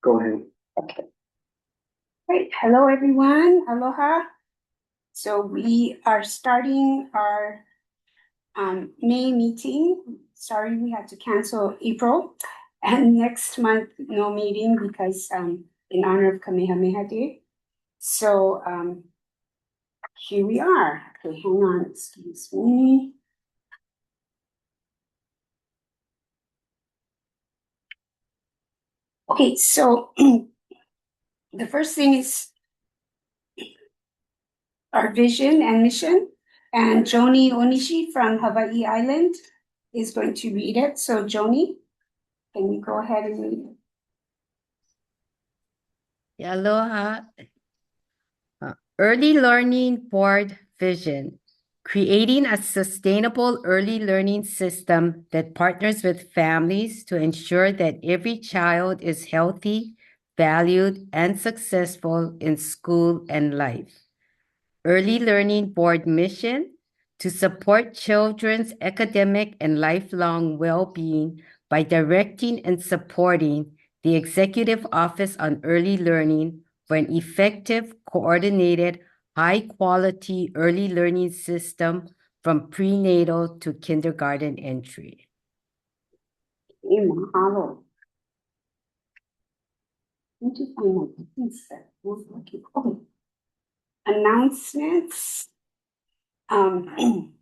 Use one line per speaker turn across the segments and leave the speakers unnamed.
Go ahead.
Okay. Great. Hello, everyone. Aloha. So we are starting our May meeting. Sorry, we had to cancel April. And next month, no meeting because in honor of Kamehameha Day. So here we are. Okay, hang on. Excuse me. Okay, so the first thing is our vision and mission. And Joni Onishi from Hawaii Island is going to read it. So Joni, can you go ahead and read it?
Aloha. Early Learning Board Vision. Creating a sustainable early learning system that partners with families to ensure that every child is healthy, valued, and successful in school and life. Early Learning Board mission to support children's academic and lifelong well-being by directing and supporting the Executive Office on Early Learning for an effective, coordinated, high-quality early learning system from prenatal to kindergarten entry.
Mahalo. Need to find my piece that was looking. Okay. Announcements. Do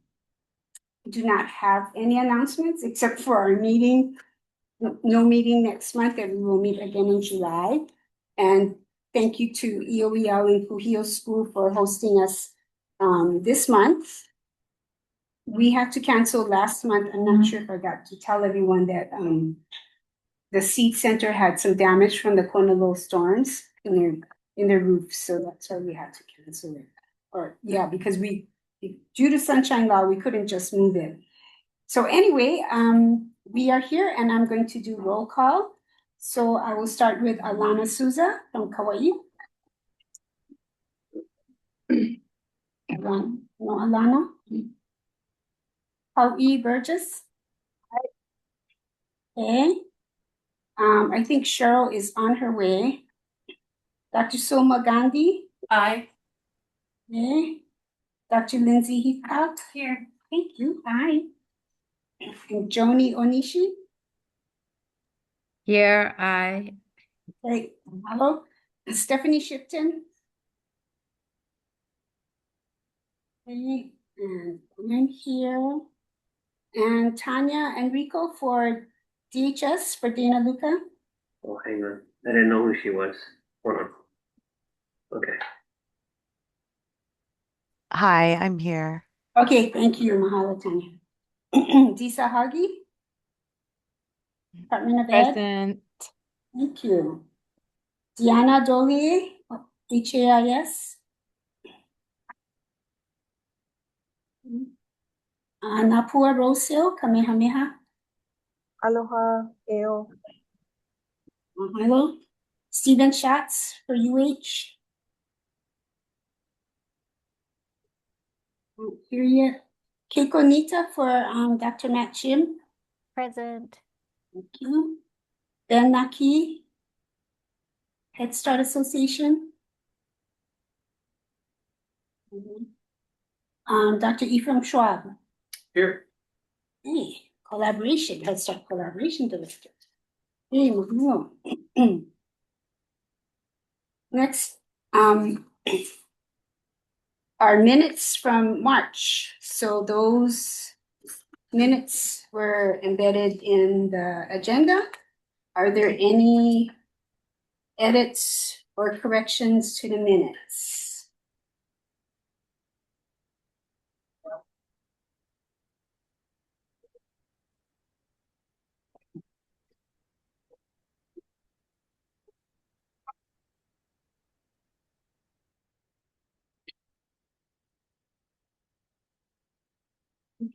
not have any announcements except for our meeting. No meeting next month, and we will meet again in July. And thank you to EOEL and Kuhio School for hosting us this month. We had to cancel last month. I'm not sure if I got to tell everyone that the seed center had some damage from the Konolo storms in their roof, so that's why we had to cancel it. Or yeah, because due to sunshine law, we couldn't just move it. So anyway, we are here, and I'm going to do roll call. So I will start with Alana Souza from Kauai. Alana. Pau'i Burgess. Okay. I think Cheryl is on her way. Dr. Soma Gandhi.
Aye.
Okay. Dr. Lindsay Heathcock. Here. Thank you. Hi. And Joni Onishi.
Here I.
Okay. Hello. Stephanie Shipton. Okay. And I'm here. And Tanya Enrico for DHS for Dana Luca.
Oh, hang on. I didn't know who she was. Hold on. Okay.
Hi, I'm here.
Okay, thank you, Mahalo Tanya. Disa Hagi, Department of Ed.
Present.
Thank you. Diana Dolie, HAIS. Napua Rosil, Kamehameha.
Aloha, Eo.
Hello. Stephen Schatz for UH. Here you. Keiko Nita for Dr. Matt Chim.
Present.
Thank you. Ben Naki, Head Start Association. Dr. Ephraim Schwab.
Here.
Hey, collaboration, Head Start Collaboration Director. Hey, Mahalo. Next, our minutes from March. So those minutes were embedded in the agenda. Are there any edits or corrections to the minutes?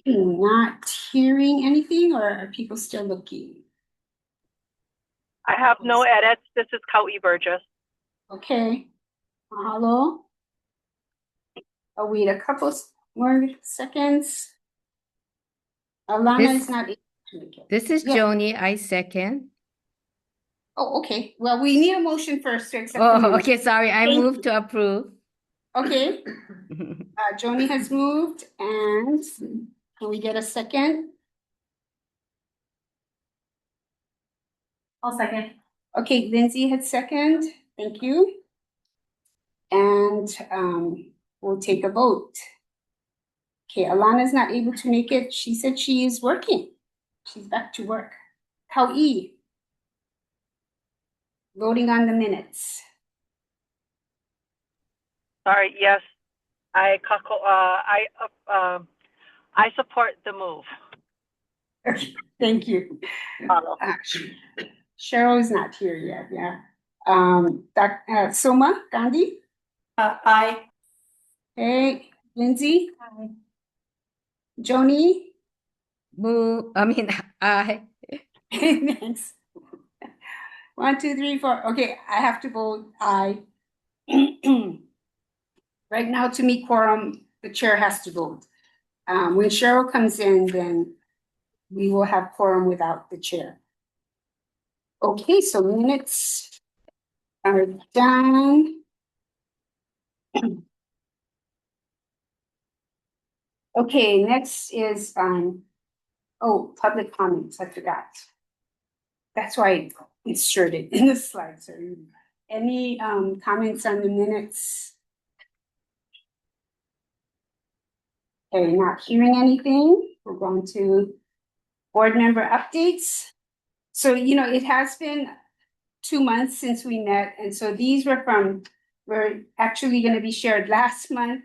Not hearing anything, or are people still looking?
I have no edits. This is Kauai Burgess.
Okay. Mahalo. I'll wait a couple more seconds. Alana is not able to make it.
This is
Yeah.
Joni. I second.
Oh, okay. Well, we need a motion first to accept the
Oh,
minutes.
okay, sorry. I
Thank
move to approve.
Okay, Joni has moved and can we get a second?
I'll second.
Okay, Lindsay had second. Thank you. And we'll take a vote. Okay, Alana's not able to make it. She said she is working. She's back to work. How E? Voting on the minutes.
Sorry, yes, I support the move.
Okay, thank you.
Follow.
Cheryl is not here yet, yeah. Soma Gandhi,
Aye.
hey, Lindsay, Joni,
I.
thanks. 1, 2, 3, 4. Okay, I have to vote aye. Right now, to meet quorum, the chair has to vote. When Cheryl comes in, then we will have quorum without the chair. Okay, so minutes are done. Okay, next is, public comments, I forgot. That's why I inserted in the slides. So any, comments on the minutes? Okay, not hearing anything. We're going to board member updates. So, it has been 2 months since we met, and so these were actually gonna be shared last month.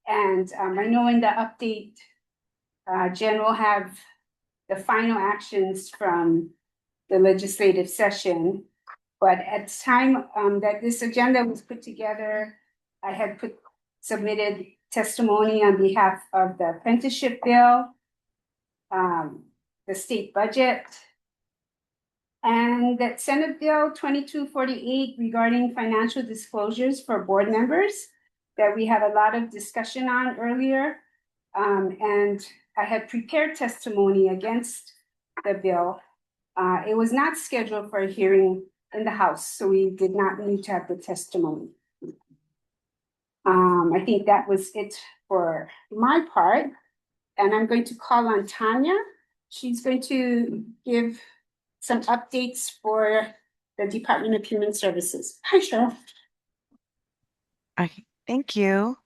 And I know in the update, Jen will have the final actions from the legislative session. But at the time that this agenda was put together, I had submitted testimony on behalf of the apprenticeship bill, the state budget, and that Senate Bill 2248 regarding financial disclosures for board members that we had a lot of discussion on earlier. And I had prepared testimony against the bill. It was not scheduled for a hearing in the House, so we did not need to have the testimony. I think that was it for my part. And I'm going to call on Tanya. She's going to give some updates for the Department of Human Services. Hi, Cheryl.
Okay, thank you.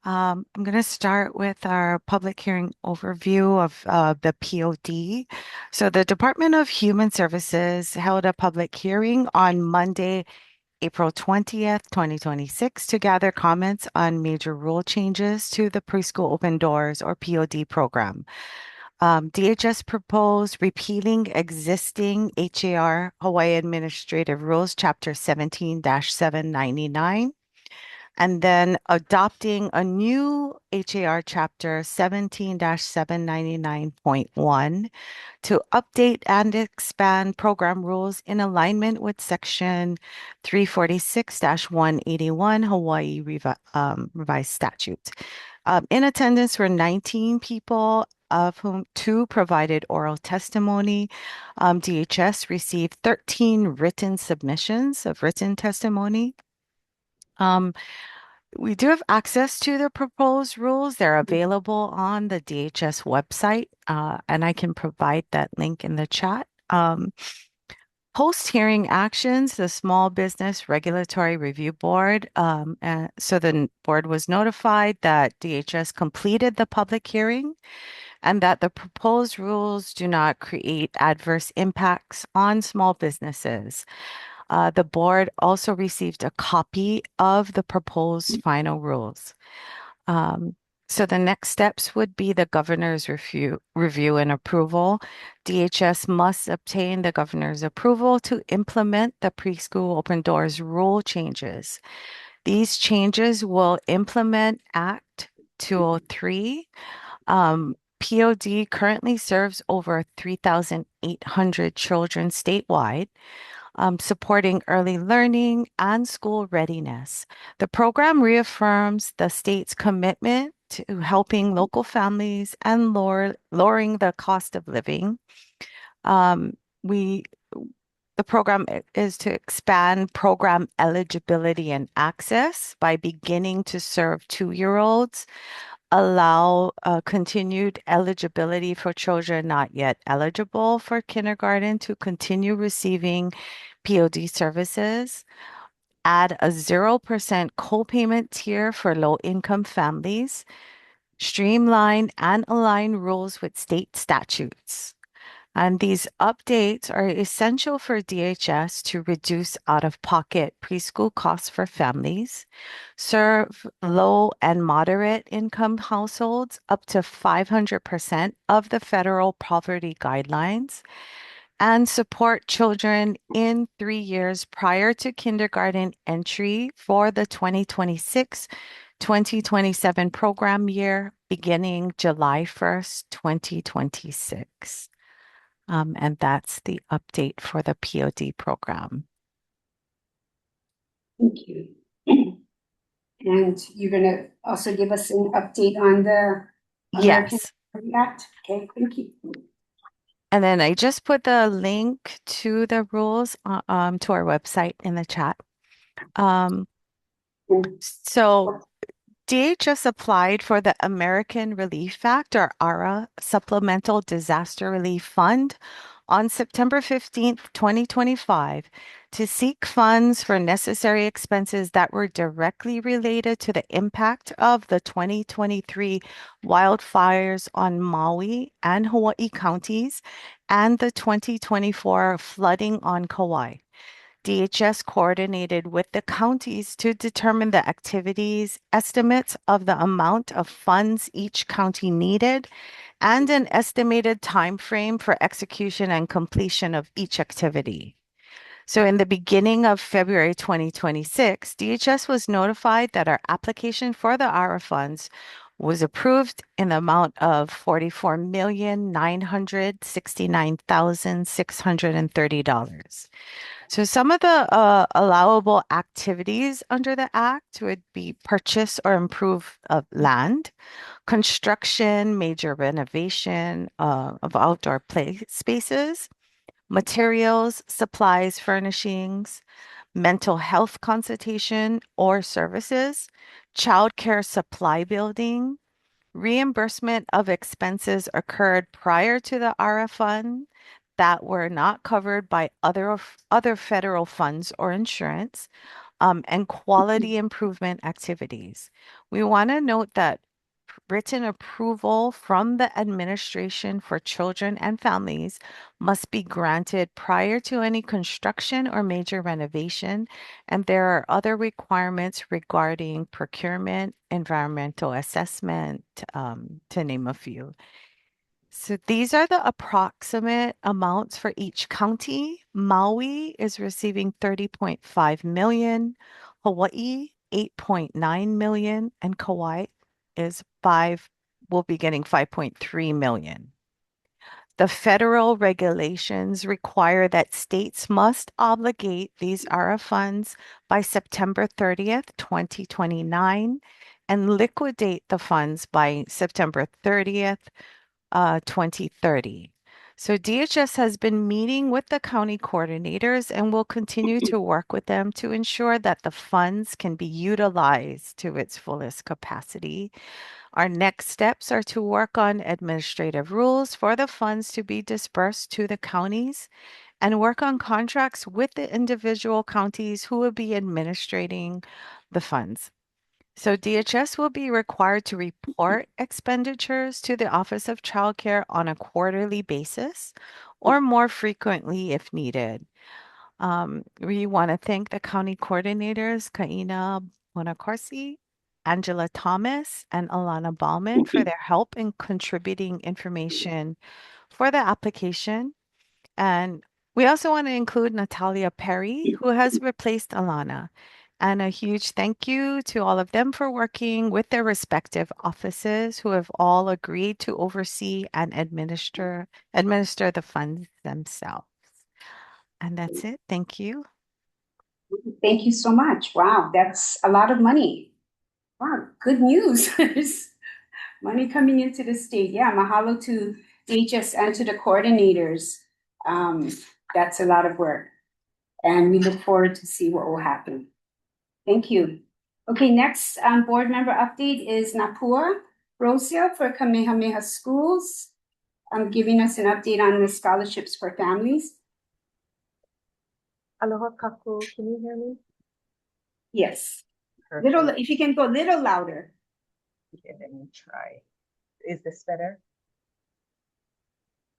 I'm going to start with our public hearing overview of the POD. So the Department of Human Services held a public hearing on Monday, April 20th, 2026, to gather comments on major rule changes to the Preschool Open Doors or POD program. DHS proposed repealing existing HAR Hawaii Administrative Rules, Chapter 17-799, and then adopting a new HAR Chapter 17-799.1 to update and expand program rules in alignment with Section 346-181 Hawaii Revised Statute. In attendance were 19 people, of whom 2 provided oral testimony. DHS received 13 written submissions of written testimony. We do have access to the proposed rules. They're available on the DHS website, and I can provide that link in the chat. Post-hearing actions, the Small Business Regulatory Review Board. So the board was notified that DHS completed the public hearing and that the proposed rules do not create adverse impacts on small businesses. The board also received a copy of the proposed final rules. So the next steps would be the governor's review and approval. DHS must obtain the governor's approval to implement the preschool open doors rule changes. These changes will implement Act 203. POD currently serves over 3,800 children statewide, supporting early learning and school readiness. The program reaffirms the state's commitment to helping local families and lowering the cost of living. We The program is to expand program eligibility and access by beginning to serve 2-year-olds, allow continued eligibility for children not yet eligible for kindergarten to continue receiving POD services, add a 0% copayment tier for low-income families, streamline and align rules with state statutes. And these updates are essential for DHS to reduce out-of-pocket preschool costs for families, serve low and moderate income households up to 500% of the federal poverty guidelines, and support children in 3 years prior to kindergarten entry for the 2026-2027 program year beginning July 1st, 2026. And that's the update for the POD program.
Thank you. And you're gonna also give us an update on the American
Yes.
Recovery Act? Okay, thank you.
And then I just put the link to the rules to our website in the chat. So DHS applied for the American Relief Act, or ARA, Supplemental Disaster Relief Fund on September 15th, 2025, to seek funds for necessary expenses that were directly related to the impact of the 2023 wildfires on Maui and Hawaii counties and the 2024 flooding on Kauai. DHS coordinated with the counties to determine the activities, estimates of the amount of funds each county needed, and an estimated time frame for execution and completion of each activity. So in the beginning of February 2026, DHS was notified that our application for the ARA funds was approved in the amount of $44,969,630. So some of the allowable activities under the Act would be purchase or improve of land, construction, major renovation of outdoor play spaces, materials, supplies, furnishings, mental health consultation or services, childcare supply building, reimbursement of expenses occurred prior to the ARA fund that were not covered by other federal funds or insurance, and quality improvement activities. We want to note that written approval from the Administration for Children and Families must be granted prior to any construction or major renovation, and there are other requirements regarding procurement, environmental assessment, to name a few. So these are the approximate amounts for each county. Maui is receiving 30.5 million, Hawaii 8.9 million, and Kauai will be getting 5.3 million. The federal regulations require that states must obligate these ARA funds by September 30th, 2029, and liquidate the funds by September 30th, 2030. So DHS has been meeting with the county coordinators and will continue to work with them to ensure that the funds can be utilized to its fullest capacity. Our next steps are to work on administrative rules for the funds to be dispersed to the counties and work on contracts with the individual counties who will be administrating the funds. So DHS will be required to report expenditures to the Office of Child Care on a quarterly basis or more frequently if needed. We want to thank the county coordinators, Kaina Bonacorsi, Angela Thomas, and Alana Ballman for their help in contributing information for the application. And we also want to include Natalia Perry, who has replaced Alana. And a huge thank you to all of them for working with their respective offices who have all agreed to oversee and administer the funds themselves. And that's it. Thank you.
Thank you so much. Wow, that's a lot of money. Wow, good news. There's money coming into the state. Yeah, mahalo to DHS and to the coordinators. That's a lot of work. And we look forward to see what will happen. Thank you. Okay, next board member update is Napua Rosia for Kamehameha Schools. Giving us an update on the scholarships for families.
Aloha kaku, can you hear me?
Yes.
Perfect.
Little, if you can go a little louder.
Okay, let me try. Is this better?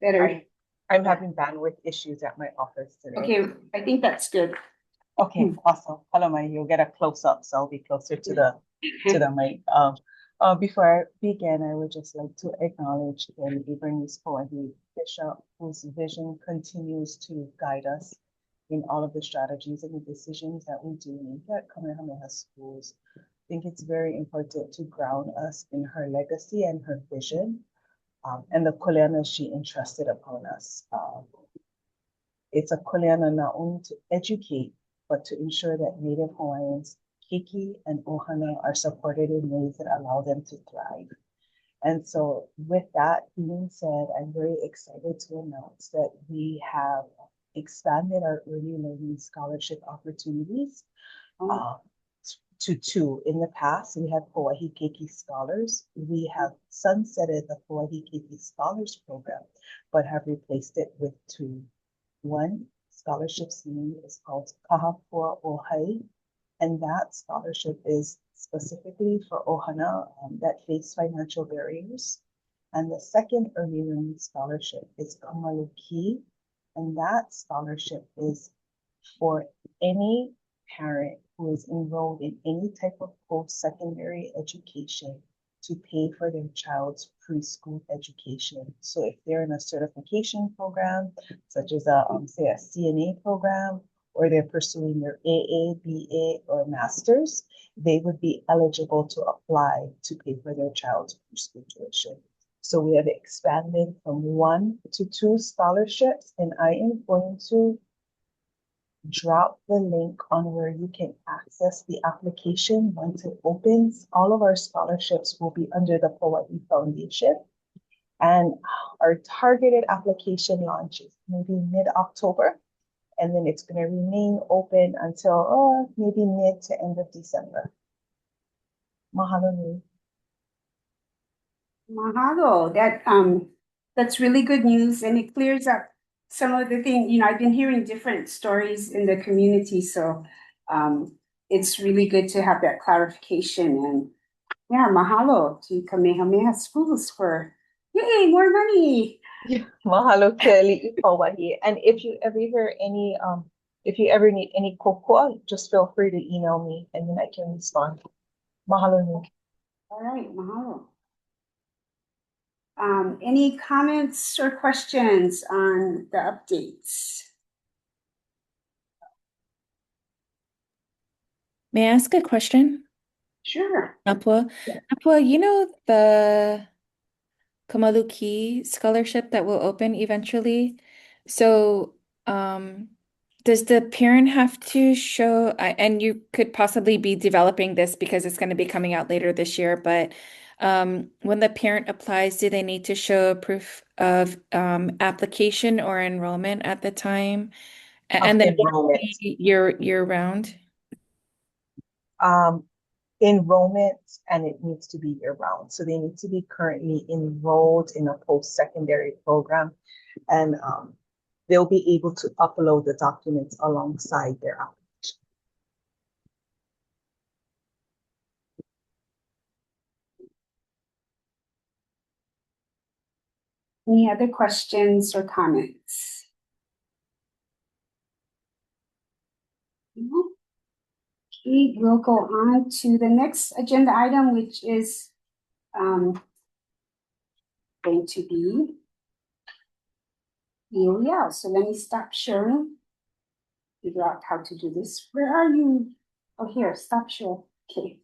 Better.
I'm having bandwidth issues at my office today.
Okay, I think that's good.
Okay, awesome. Hello, Mai. You'll get a close up, so I'll be closer to the mic. Before I begin, I would just like to acknowledge the Bernice Poahi Bishop, whose vision continues to guide us in all of the strategies and the decisions that we do make at Kamehameha Schools. I think it's very important to ground us in her legacy and her vision, and the kuleana she entrusted upon us. It's a kuleana not only to educate, but to ensure that Native Hawaiians, Kiki and Ohana, are supported in ways that allow them to thrive. And so with that being said, I'm very excited to announce that we have expanded our early learning scholarship opportunities to 2. In the past, we had Hawaii Keiki Scholars. We have sunsetted the Hawaii Keiki Scholars program, but have replaced it with 2. One scholarship's name is called Kahapua Ohai, and that scholarship is specifically for Ohana that face financial barriers. And the second early learning scholarship is Kamaluki, and that scholarship is for any parent who is enrolled in any type of post-secondary education to pay for their child's preschool education. So if they're in a certification program, such as say a CNA program, or they're pursuing their AA, BA, or master's, they would be eligible to apply to pay for their child's preschool tuition. So we have expanded from 1 to 2 scholarships, and I am going to drop the link on where you can access the application once it opens. All of our scholarships will be under the Hawaii Foundation, and our targeted application launches maybe mid-October, and then it's going to remain open until maybe mid to end of December. Mahalo nui.
Mahalo. That's really good news, and it clears up some of the things. I've been hearing different stories in the community, so it's really good to have that clarification. And yeah, mahalo to Kamehameha Schools for yay, more money.
Yeah. Mahalo ke ali'i Hawaii. And if you ever hear any, if you ever need any kokoa, just feel free to email me and then I can respond. Mahalo nui.
All right, mahalo. Any comments or questions on the updates?
May I ask a question?
Sure.
Napua, Napua, the Kamaluki scholarship that will open eventually. So, does the parent have to show, and you could possibly be developing this because it's going to be coming out later this year, but when the parent applies, do they need to show proof of application or enrollment at the time? And then
Enrollment.
year round?
Enrollment, and it needs to be year round. So they need to be currently enrolled in a post-secondary program, and they'll be able to upload the documents alongside their application.
Any other questions or comments? No? Okay, we'll go on to the next agenda item, which is going to be EOEL. So let me stop sharing. Figure out how to do this. Where are you? Oh, here, stop share. Okay.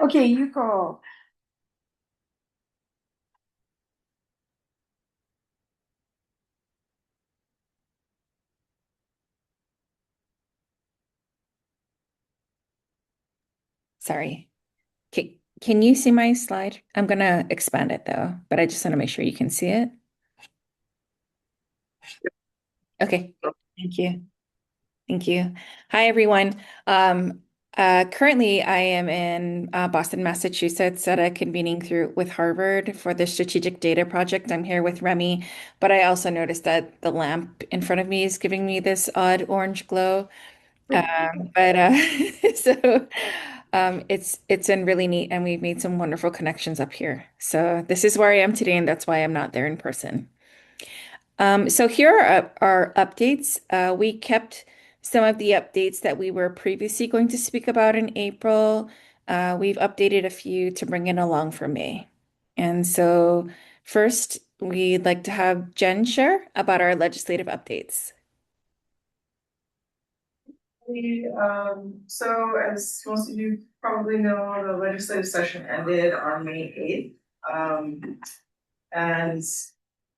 Okay, you go.
Sorry. Can you see my slide? I'm going to expand it though, but I just want to make sure you can see it. Okay. Thank you. Thank you. Hi, everyone. Currently, I am in Boston, Massachusetts at a convening through with Harvard for the Strategic Data Project. I'm here with Remy, but I also noticed that the lamp in front of me is giving me this odd orange glow. But so it's been really neat, and we've made some wonderful connections up here. So this is where I am today, and that's why I'm not there in person. So here are our updates. We kept some of the updates that we were previously going to speak about in April. We've updated a few to bring it along for May. And so first, we'd like to have Jen share about our legislative updates.
So as most of you probably know, the legislative session ended on May 8th. And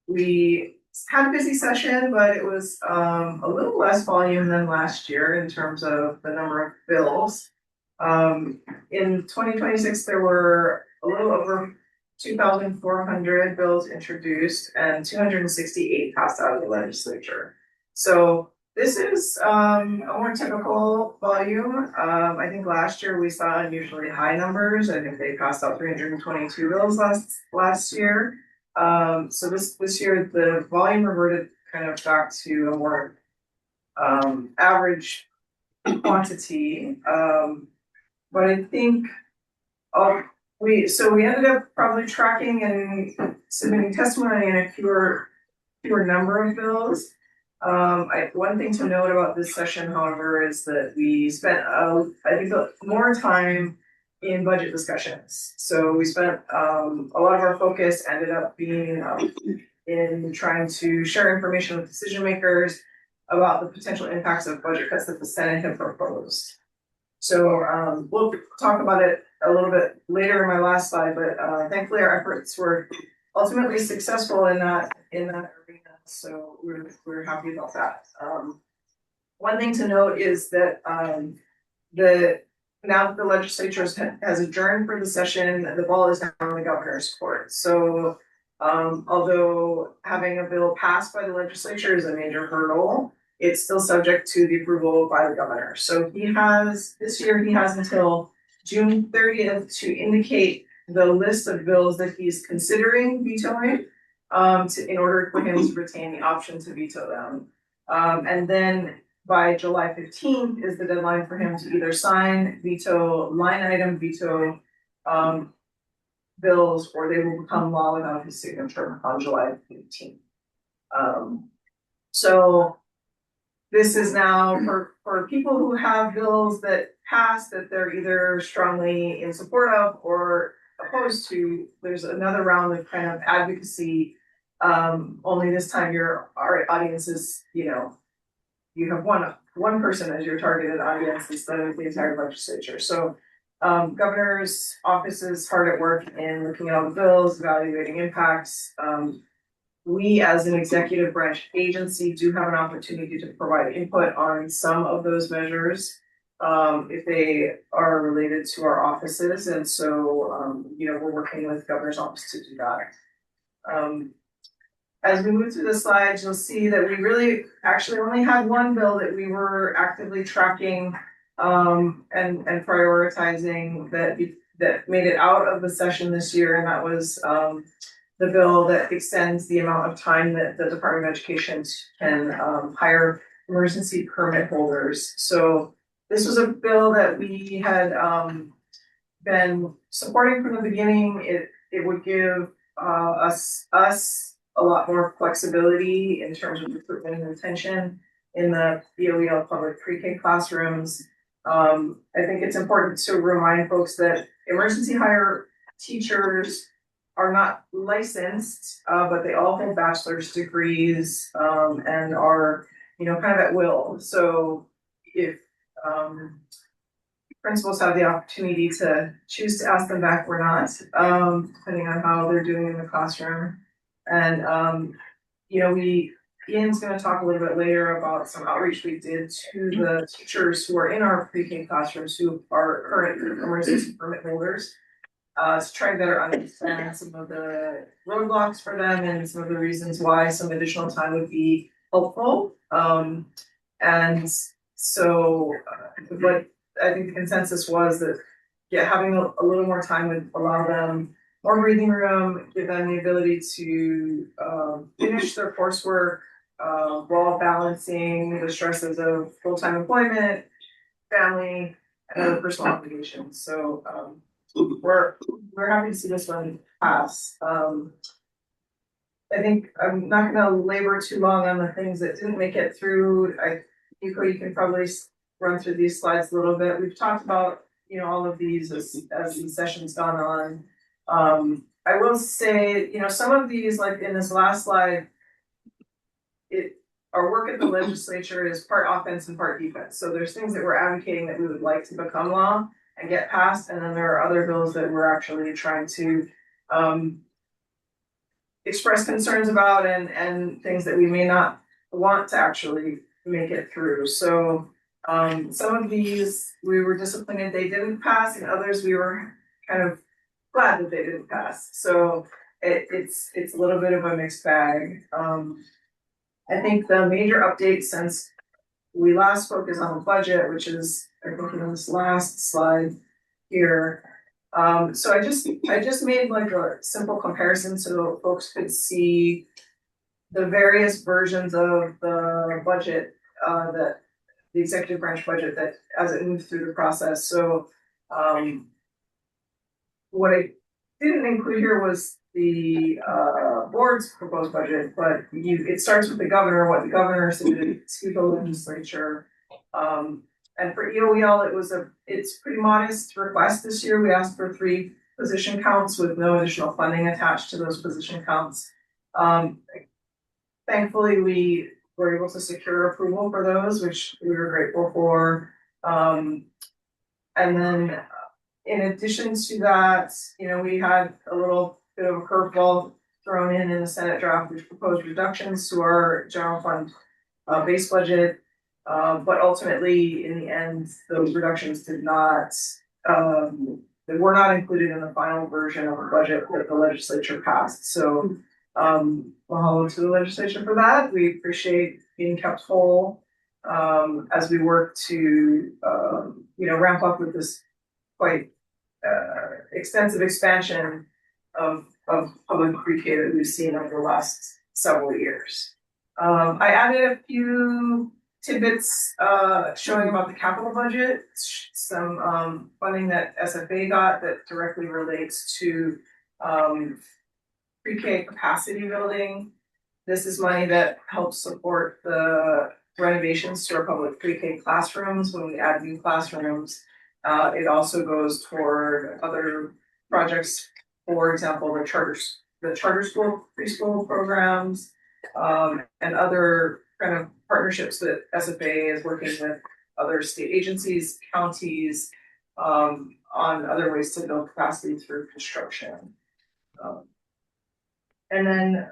we had a busy session, but it was a little less volume than last year in terms of the number of bills. In 2026, there were a little over 2,400 bills introduced and 268 passed out of the legislature. So this is a more typical volume. I think last year we saw unusually high numbers. I think they passed out 322 bills last year. So this year the volume reverted kind of back to a more average quantity. But I think we ended up probably tracking and submitting testimony in a fewer number of bills. One thing to note about this session, however, is that we spent I think more time in budget discussions. So we spent a lot of our focus ended up being in trying to share information with decision makers about the potential impacts of budget cuts that the Senate had proposed. So we'll talk about it a little bit later in my last slide, but thankfully our efforts were ultimately successful in that arena. So we're happy about that. One thing to note is that now that the legislature has adjourned for the session, the ball is now in the governor's court. So although having a bill passed by the legislature is a major hurdle, it's still subject to the approval by the governor. So this year he has until June 30th to indicate the list of bills that he's considering vetoing in order for him to retain the option to veto them. And then by July 15th is the deadline for him to either sign, veto, line item veto bills, or they will become law without his signature on July 15th. So this is now for people who have bills that pass that they're either strongly in support of or opposed to. There's another round of kind of advocacy. Only this time our audience is, you have one person as your targeted audience instead of the entire legislature. So governor's office is hard at work in looking at all the bills, evaluating impacts. We as an executive branch agency do have an opportunity to provide input on some of those measures if they are related to our offices. And so, we're working with the governor's office to do that. As we move through the slides, you'll see that we really actually only had one bill that we were actively tracking and prioritizing that made it out of the session this year, and that was the bill that extends the amount of time that the Department of Education can hire emergency permit holders. So this was a bill that we had been supporting from the beginning. It would give us a lot more flexibility in terms of recruitment and retention in the ELB public pre-K classrooms. I think it's important to remind folks that emergency hire teachers are not licensed, but they all hold bachelor's degrees and are, kind of at will. So if principals have the opportunity to choose to ask them back or not, depending on how they're doing in the classroom. And Ian's going to talk a little bit later about some outreach we did to the teachers who are in our pre-K classrooms who are current emergency permit holders. To try and better understand some of the roadblocks for them and some of the reasons why some additional time would be helpful. And so, what I think the consensus was that, yeah, having a little more time would allow them more breathing room, give them the ability to finish their coursework while balancing the stresses of full-time employment, family, and other personal obligations. So we're happy to see this one pass. I think I'm not gonna labor too long on the things that didn't make it through. Nico, you can probably run through these slides a little bit. We've talked about, all of these as the session's gone on. I will say, some of these, like in this last slide, our work at the legislature is part offense and part defense. So there's things that we're advocating that we would like to become law and get passed, and then there are other bills that we're actually trying to express concerns about and things that we may not want to actually make it through. So some of these we were disappointed they didn't pass, and others we were kind of glad that they didn't pass. So it's a little bit of a mixed bag. I think the major update since we last spoke is on the budget, which is I think in this last slide here. So I just made like a simple comparison so folks could see the various versions of the budget that the executive branch budget that as it moves through the process. So what I didn't include here was the board's proposed budget, but it starts with the governor, what the governor submitted to the legislature. And for EOEL, it's pretty modest request this year. We asked for 3 position counts with no additional funding attached to those position counts. Thankfully, we were able to secure approval for those, which we were grateful for. And then in addition to that, we had a little bit of a curveball thrown in the Senate draft, which proposed reductions to our general fund base budget. But ultimately, in the end, those reductions they were not included in the final version of the budget that the legislature passed. So mahalo to the legislature for that. We appreciate being kept whole as we work to ramp up with this quite extensive expansion of public pre-K that we've seen over the last several years. I added a few tidbits showing about the capital budget, some funding that SFA got that directly relates to pre-K capacity building. This is money that helps support the renovations to our public pre-K classrooms when we add new classrooms. It also goes toward other projects, for example, the charter school preschool programs, and other kind of partnerships that SFA is working with other state agencies, counties, on other ways to build capacity through construction. And then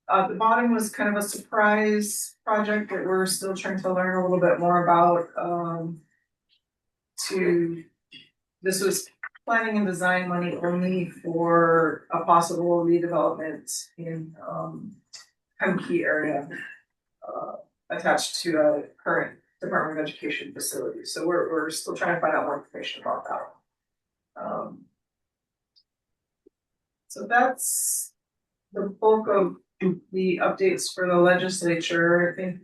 the bottom was kind of a surprise project that we're still trying to learn a little bit more about. This was planning and design money only for a possible redevelopment in Key area attached to a current Department of Education facility. So we're still trying to find out more information about that. So that's the bulk of the updates for the legislature. I think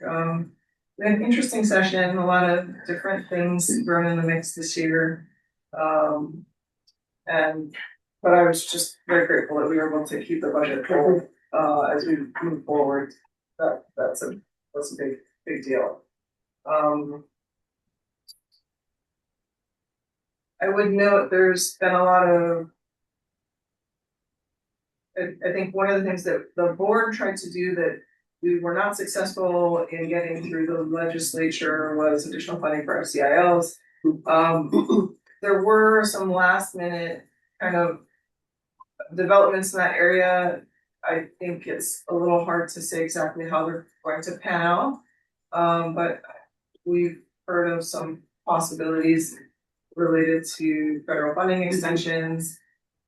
we had an interesting session, a lot of different things thrown in the mix this year. But I was just very grateful that we were able to keep the budget whole as we move forward. That's a big deal. I would note there's been a lot of I think one of the things that the board tried to do that we were not successful in getting through the legislature was additional funding for FCILs. There were some last minute kind of developments in that area. I think it's a little hard to say exactly how they're going to pan out. But we've heard of some possibilities related to federal funding extensions.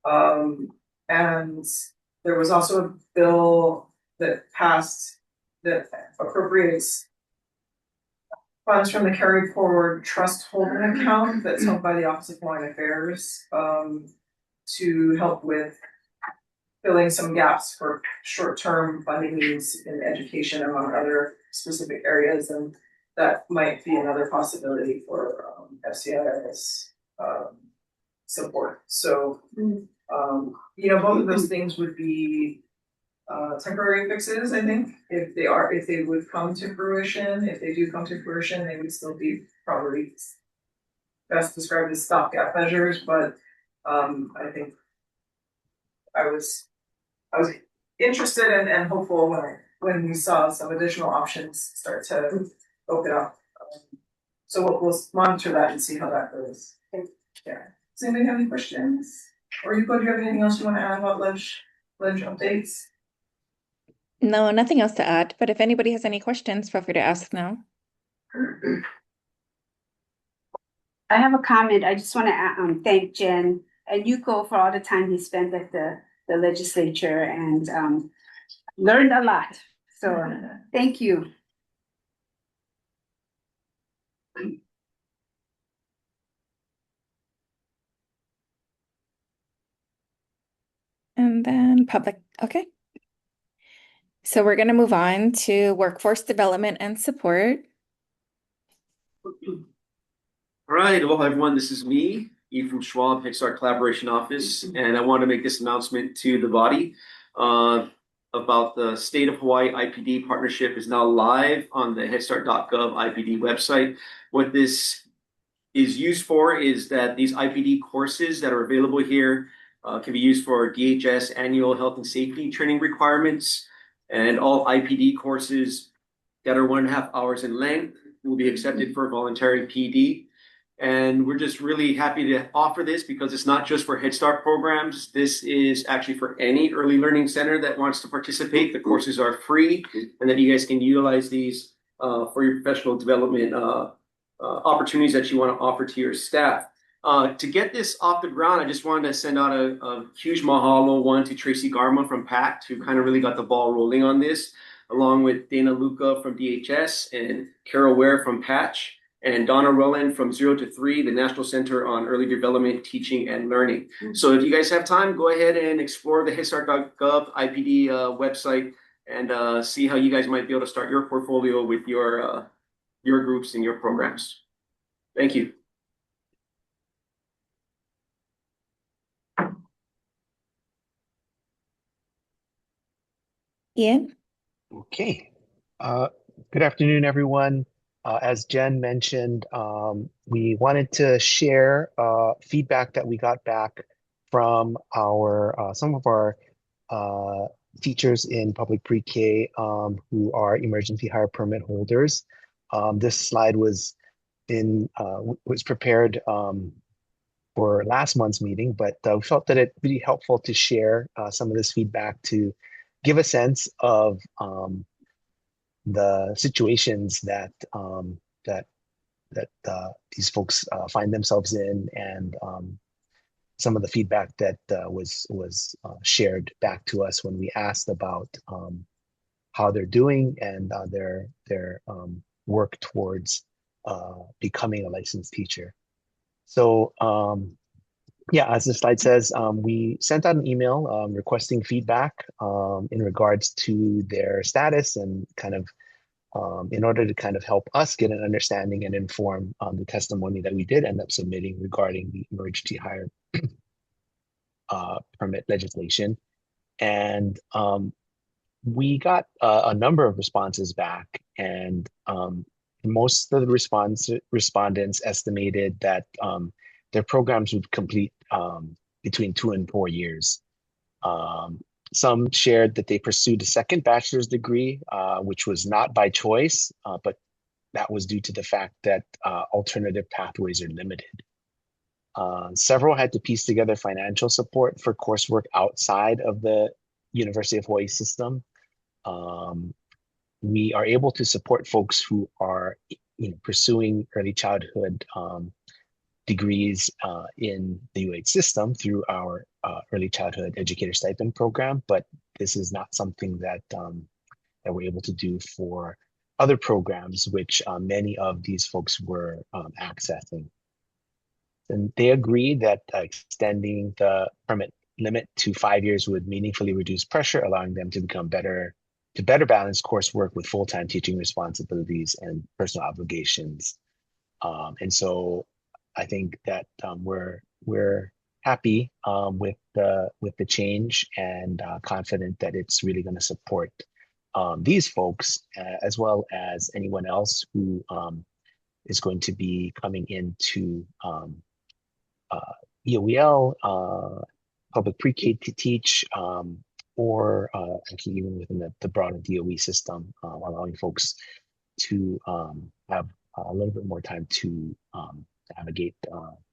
And there was also a bill that passed that appropriates funds from the carry forward trust holding account that's held by the Office of Foreign Affairs, to help with filling some gaps for short-term funding needs in education among other specific areas, and that might be another possibility for FCIS support. So, both of those things would be temporary fixes, I think, if they would come to fruition. If they do come to fruition, they would still be probably best described as stopgap measures, but I think I was interested and hopeful when we saw some additional options start to open up. So we'll monitor that and see how that goes. Yeah. Does anybody have any questions? Or do you have anything else you want to add about ledge updates?
No, nothing else to add, but if anybody has any questions, feel free to ask now.
I have a comment. I just want to thank Jen and Yuko for all the time he spent at the legislature and learned a lot. So thank you.
And then public, okay. So we're going to move on to workforce development and support.
All right, well, everyone, this is me, E from Schwab, Head Start Collaboration Office, and I want to make this announcement to the body about the State of Hawaii IPD partnership is now live on the headstart.gov IPD website. What this is used for is that these IPD courses that are available here can be used for DHS annual health and safety training requirements, and all IPD courses that are 1.5 hours in length will be accepted for voluntary PD. And we're just really happy to offer this because it's not just for Head Start programs. This is actually for any early learning center that wants to participate. The courses are free, and that you guys can utilize these for your professional development opportunities that you want to offer to your staff. To get this off the ground, I just wanted to send out a huge mahalo to Tracy Garma from PACT, who kind of really got the ball rolling on this, along with Dana Luca from DHS and Carol Ware from Patch, and Donna Rowland from 0 to 3, the National Center on Early Development, Teaching, and Learning. So if you guys have time, go ahead and explore the headstart.gov IPD website and see how you guys might be able to start your portfolio with your groups and your programs. Thank you.
Ian?
Okay. Good afternoon, everyone. As Jen mentioned, we wanted to share feedback that we got back from some of our teachers in public pre-K who are emergency hire permit holders. This slide was prepared for last month's meeting, but we felt that it'd be helpful to share some of this feedback to give a sense of the situations that these folks find themselves in, and some of the feedback that was shared back to us when we asked about how they're doing and their work towards becoming a licensed teacher. So yeah, as the slide says, we sent out an email requesting feedback in regards to their status and kind of in order to kind of help us get an understanding and inform the testimony that we did end up submitting regarding the emergency hire permit legislation. And we got a number of responses back, and most of the respondents estimated that their programs would complete between 2 and 4 years. Some shared that they pursued a second bachelor's degree, which was not by choice, but that was due to the fact that alternative pathways are limited. Several had to piece together financial support for coursework outside of the University of Hawaii system. We are able to support folks who are pursuing early childhood degrees in the UH system through our early childhood educator stipend program, but this is not something that that we're able to do for other programs which many of these folks were accessing. And they agreed that extending the permit limit to 5 years would meaningfully reduce pressure, allowing them to better balance coursework with full-time teaching responsibilities and personal obligations. And so I think that we're happy with the change and confident that it's really going to support these folks as well as anyone else who is going to be coming into EOEL, public pre-K to teach, or actually even within the broader DOE system, allowing folks to have a little bit more time to navigate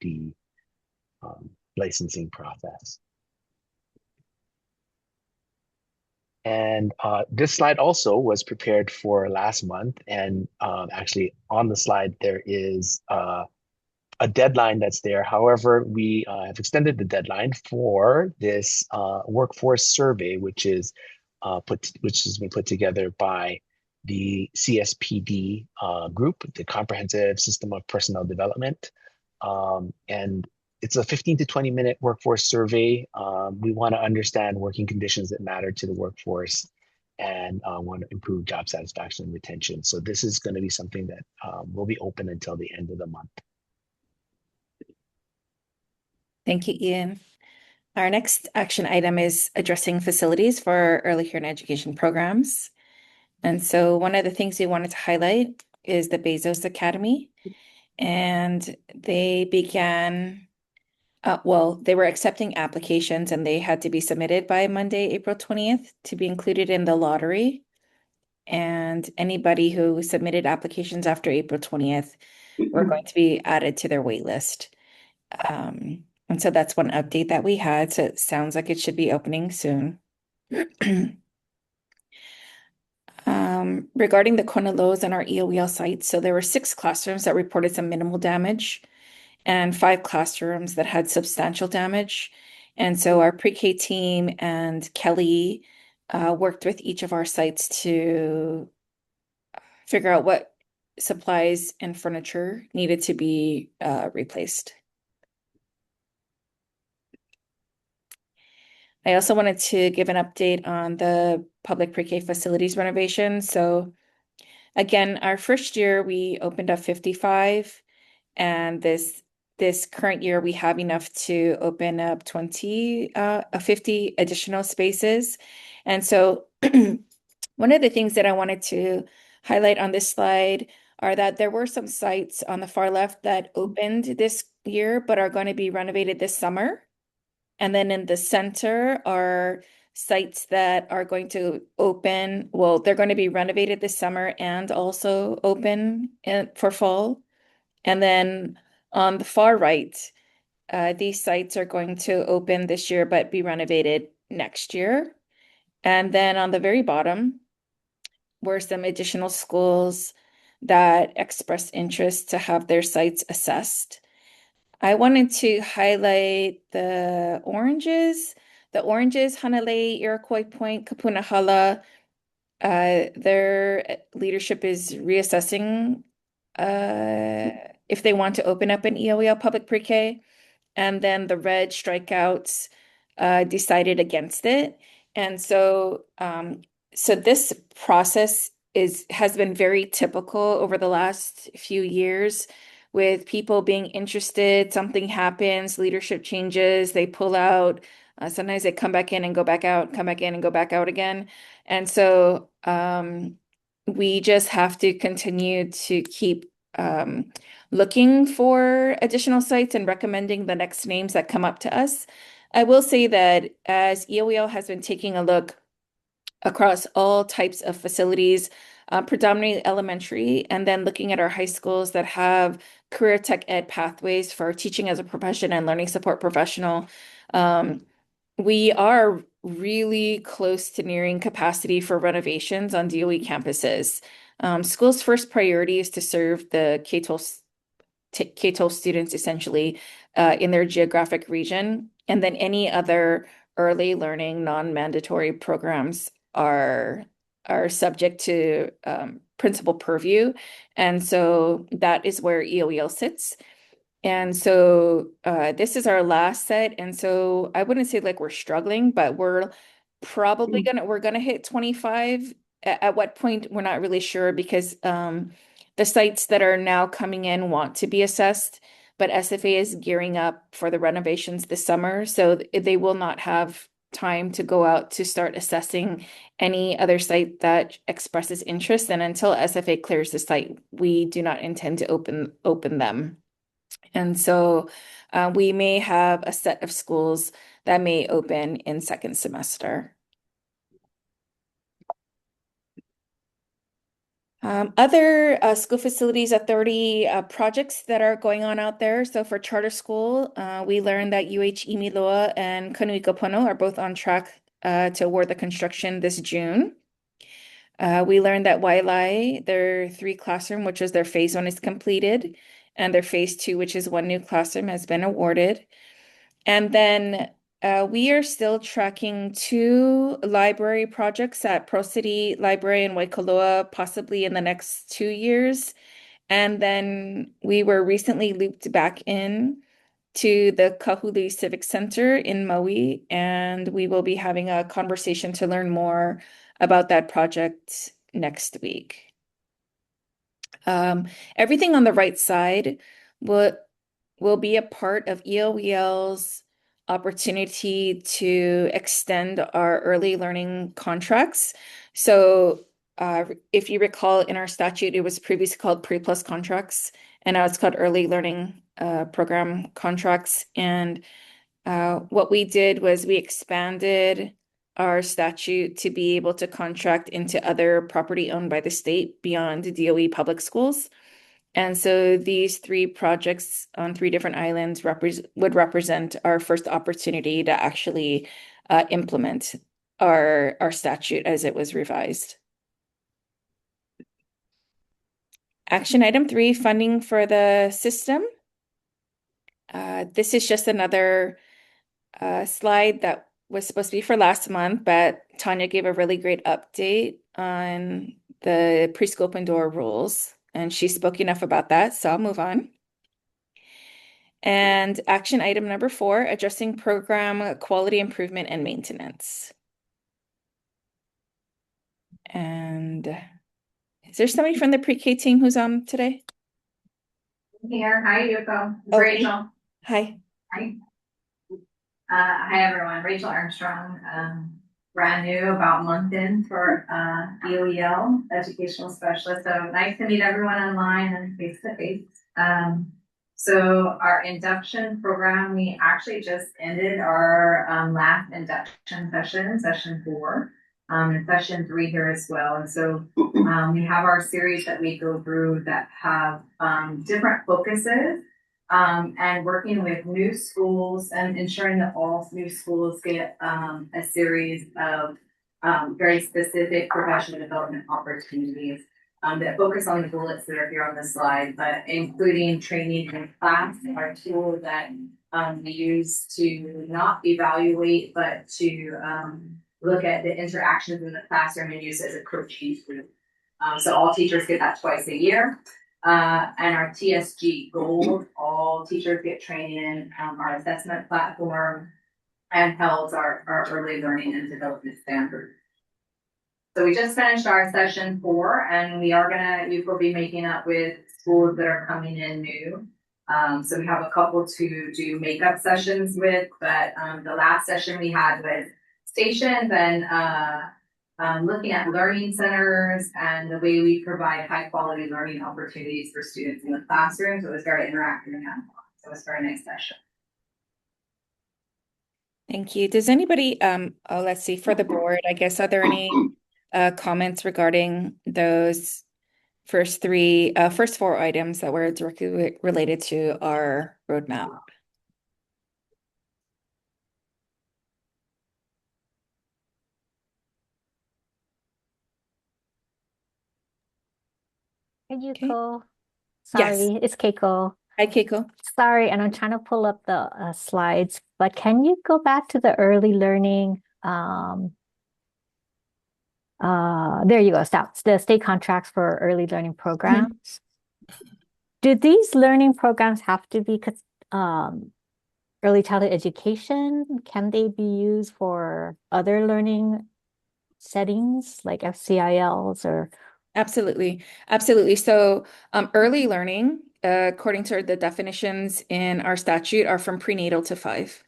the licensing process. And this slide also was prepared for last month. And actually on the slide, there is a deadline that's there. However, we have extended the deadline for this workforce survey, which has been put together by the CSPD group, the Comprehensive System of Personnel Development. And it's a 15 to 20 minute workforce survey. We want to understand working conditions that matter to the workforce and want to improve job satisfaction and retention. So this is going to be something that will be open until the end of the month.
Thank you, Ian. Our next action item is addressing facilities for early care and education programs. And so one of the things we wanted to highlight is the Bezos Academy. And they began, they were accepting applications and they had to be submitted by Monday, April 20th to be included in the lottery. And anybody who submitted applications after April 20th were going to be added to their wait list. And so that's one update that we had. So it sounds like it should be opening soon. Regarding the Kona lows on our EOEL sites, so there were 6 classrooms that reported some minimal damage and 5 classrooms that had substantial damage. And so our pre-K team and Kelly worked with each of our sites to figure out what supplies and furniture needed to be replaced. I also wanted to give an update on the public pre-K facilities renovation. So again, our first year we opened up 55, and this current year we have enough to open up 50 additional spaces. And so one of the things that I wanted to highlight on this slide are that there were some sites on the far left that opened this year but are going to be renovated this summer. And then in the center are sites that are going to open. Well, they're going to be renovated this summer and also open for fall. And then on the far right, these sites are going to open this year but be renovated next year. And then on the very bottom were some additional schools that expressed interest to have their sites assessed. I wanted to highlight the oranges. The oranges, Hanalei, Iroquois Point, Kapunahala, their leadership is reassessing if they want to open up an EOEL public pre-K. And then the red strikeouts decided against it. And so this process has been very typical over the last few years with people being interested, something happens, leadership changes, they pull out, sometimes they come back in and go back out, come back in and go back out again. And so we just have to continue to keep looking for additional sites and recommending the next names that come up to us. I will say that as EOEL has been taking a look across all types of facilities, predominantly elementary, and then looking at our high schools that have career tech ed pathways for teaching as a profession and learning support professional. We are really close to nearing capacity for renovations on DOE campuses. Schools' first priority is to serve the K-12 students essentially in their geographic region, and then any other early learning non-mandatory programs are subject to principal purview. And so that is where EOEL sits. And so this is our last set. And so I wouldn't say like we're struggling, but we're probably gonna hit 25. At what point, we're not really sure because the sites that are now coming in want to be assessed, but SFA is gearing up for the renovations this summer. So they will not have time to go out to start assessing any other site that expresses interest. And until SFA clears the site, we do not intend to open them. And so we may have a set of schools that may open in second semester. Other school facilities authority projects that are going on out there. So for charter school, we learned that UH Imiloa and Kanuikopono are both on track to award the construction this June. We learned that Wailai, their 3 classroom, which is their phase 1, is completed, and their phase 2, which is 1 new classroom, has been awarded. And then we are still tracking 2 library projects at Pro City Library in Waikoloa, possibly in the next 2 years. And then we were recently looped back in to the Kahului Civic Center in Maui, and we will be having a conversation to learn more about that project next week. Everything on the right side will be a part of EOEL's opportunity to extend our early learning contracts. So if you recall, in our statute, it was previously called pre-plus contracts, and now it's called early learning program contracts. And what we did was we expanded our statute to be able to contract into other property owned by the state beyond DOE public schools. And so these 3 projects on 3 different islands would represent our first opportunity to actually implement our statute as it was revised. Action item 3, funding for the system. This is just another slide that was supposed to be for last month, but Tanya gave a really great update on the preschool open door rules, and she spoke enough about that, so I'll move on. And action item number 4, addressing program quality improvement and maintenance. And is there somebody from the pre-K team who's on today?
Here, hi Yuko,
Oh,
Rachel.
Hi.
Hi. Hi everyone, Rachel Armstrong, brand new, about a month in for EOEL, educational specialist. So nice to meet everyone online and face to face. So our induction program, we actually just ended our last induction session, session 4, and session 3 here as well. And so we have our series that we go through that have different focuses. And working with new schools and ensuring that all new schools get a series of very specific professional development opportunities that focus on the bullets that are here on the slide, but including training in class, our tool that we use to not evaluate, but to look at the interactions in the classroom and use it as a coaching tool. So all teachers get that twice a year. And our TSG Gold, all teachers get training in our assessment platform and held our early learning and development standards. So we just finished our session 4, and you will be making up with schools that are coming in new. So we have a couple to do makeup sessions with, but the last session we had was stations and looking at learning centers and the way we provide high quality learning opportunities for students in the classroom. So it was very interactive and hands-on. So it was a very nice session.
Thank you. Does anybody, let's see, for the board, I guess, are there any comments regarding those first 4 items that were directly related to our roadmap?
Hey,
Okay.
Yuko.
Yes.
Sorry, it's Keiko.
Hi, Keiko.
Sorry, and I'm trying to pull up the slides, but can you go back to the early learning there you go, stop, the state contracts for early learning programs. Do these learning programs have to be early childhood education? Can they be used for other learning settings like FCILs or?
Absolutely. Absolutely. So, early learning, according to the definitions in our statute, are from prenatal to 5.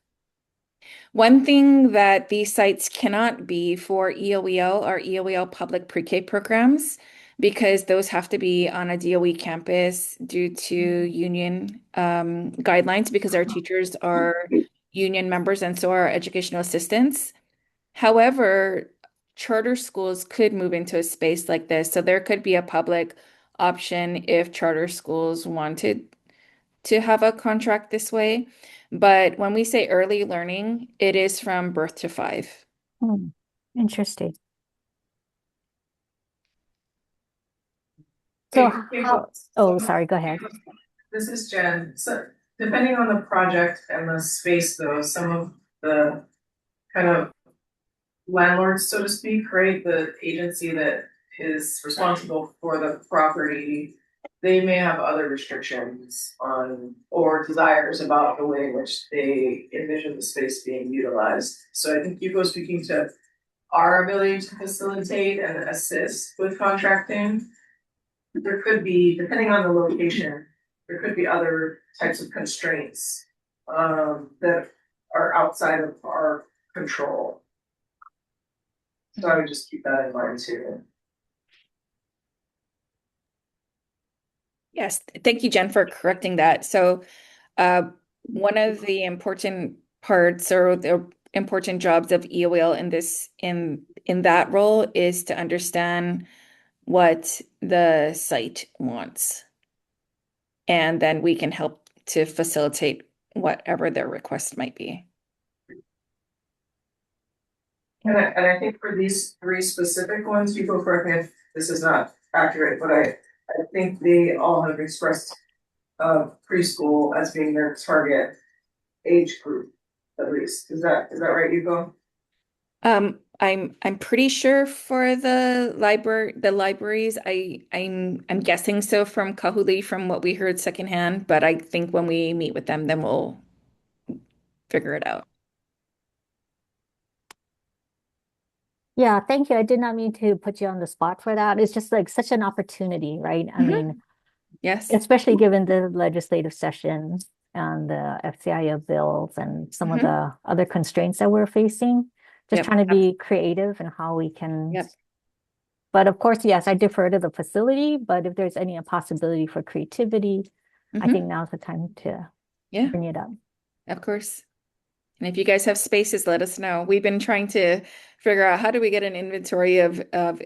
One thing that these sites cannot be for EOEL are EOEL public pre-K programs because those have to be on a DOE campus due to union guidelines because our teachers are union members and so are our educational assistants. However, charter schools could move into a space like this. So there could be a public option if charter schools wanted to have a contract this way. But when we say early learning, it is from birth to 5.
Interesting. So oh, sorry, go ahead.
This is Jen. So depending on the project and the space though, some of the kind of landlords, so to speak, right, the agency that is responsible for the property, they may have other restrictions on or desires about the way in which they envision the space being utilized. So I think you go speaking to our ability to facilitate and assist with contracting. There could be, depending on the location, there could be other types of constraints that are outside of our control. So I would just keep that in mind too.
Yes, thank you, Jen, for correcting that. So, one of the important parts or the important jobs of EOL in that role is to understand what the site wants, and then we can help to facilitate whatever their request might be.
And I think for these 3 specific ones, you go correct me if this is not accurate, but I think they all have expressed preschool as being their target age group, at least. Is that right, Yuko?
I'm pretty sure for the libraries, I'm guessing so from Kahuli from what we heard secondhand, but I think when we meet with them, then we'll figure it out.
Yeah, thank you. I did not mean to put you on the spot for that. It's just like such an opportunity, right? I mean,
yes,
especially given the legislative session and the FCIO bills and some of the other constraints that we're facing. Just trying to be creative in how we can. But of course, yes, I defer to the facility, but if there's any possibility for creativity, I think now's the time to bring it up.
Of course. And if you guys have spaces, let us know. We've been trying to figure out how do we get an inventory of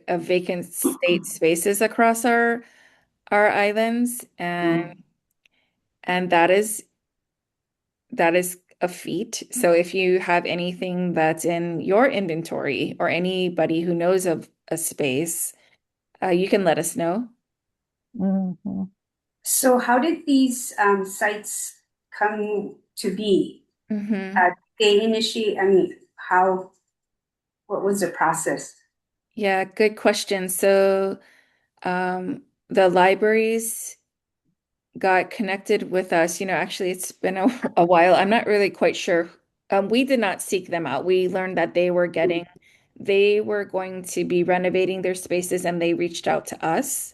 vacant state spaces across our islands, and that is a feat. So if you have anything that's in your inventory or anybody who knows of a space, you can let us know.
So how did these sites come to be? They initiate, I mean, what was the process?
Yeah, good question. So the libraries got connected with us. Actually, it's been a while. I'm not really quite sure. We did not seek them out. We learned that they were going to be renovating their spaces and they reached out to us.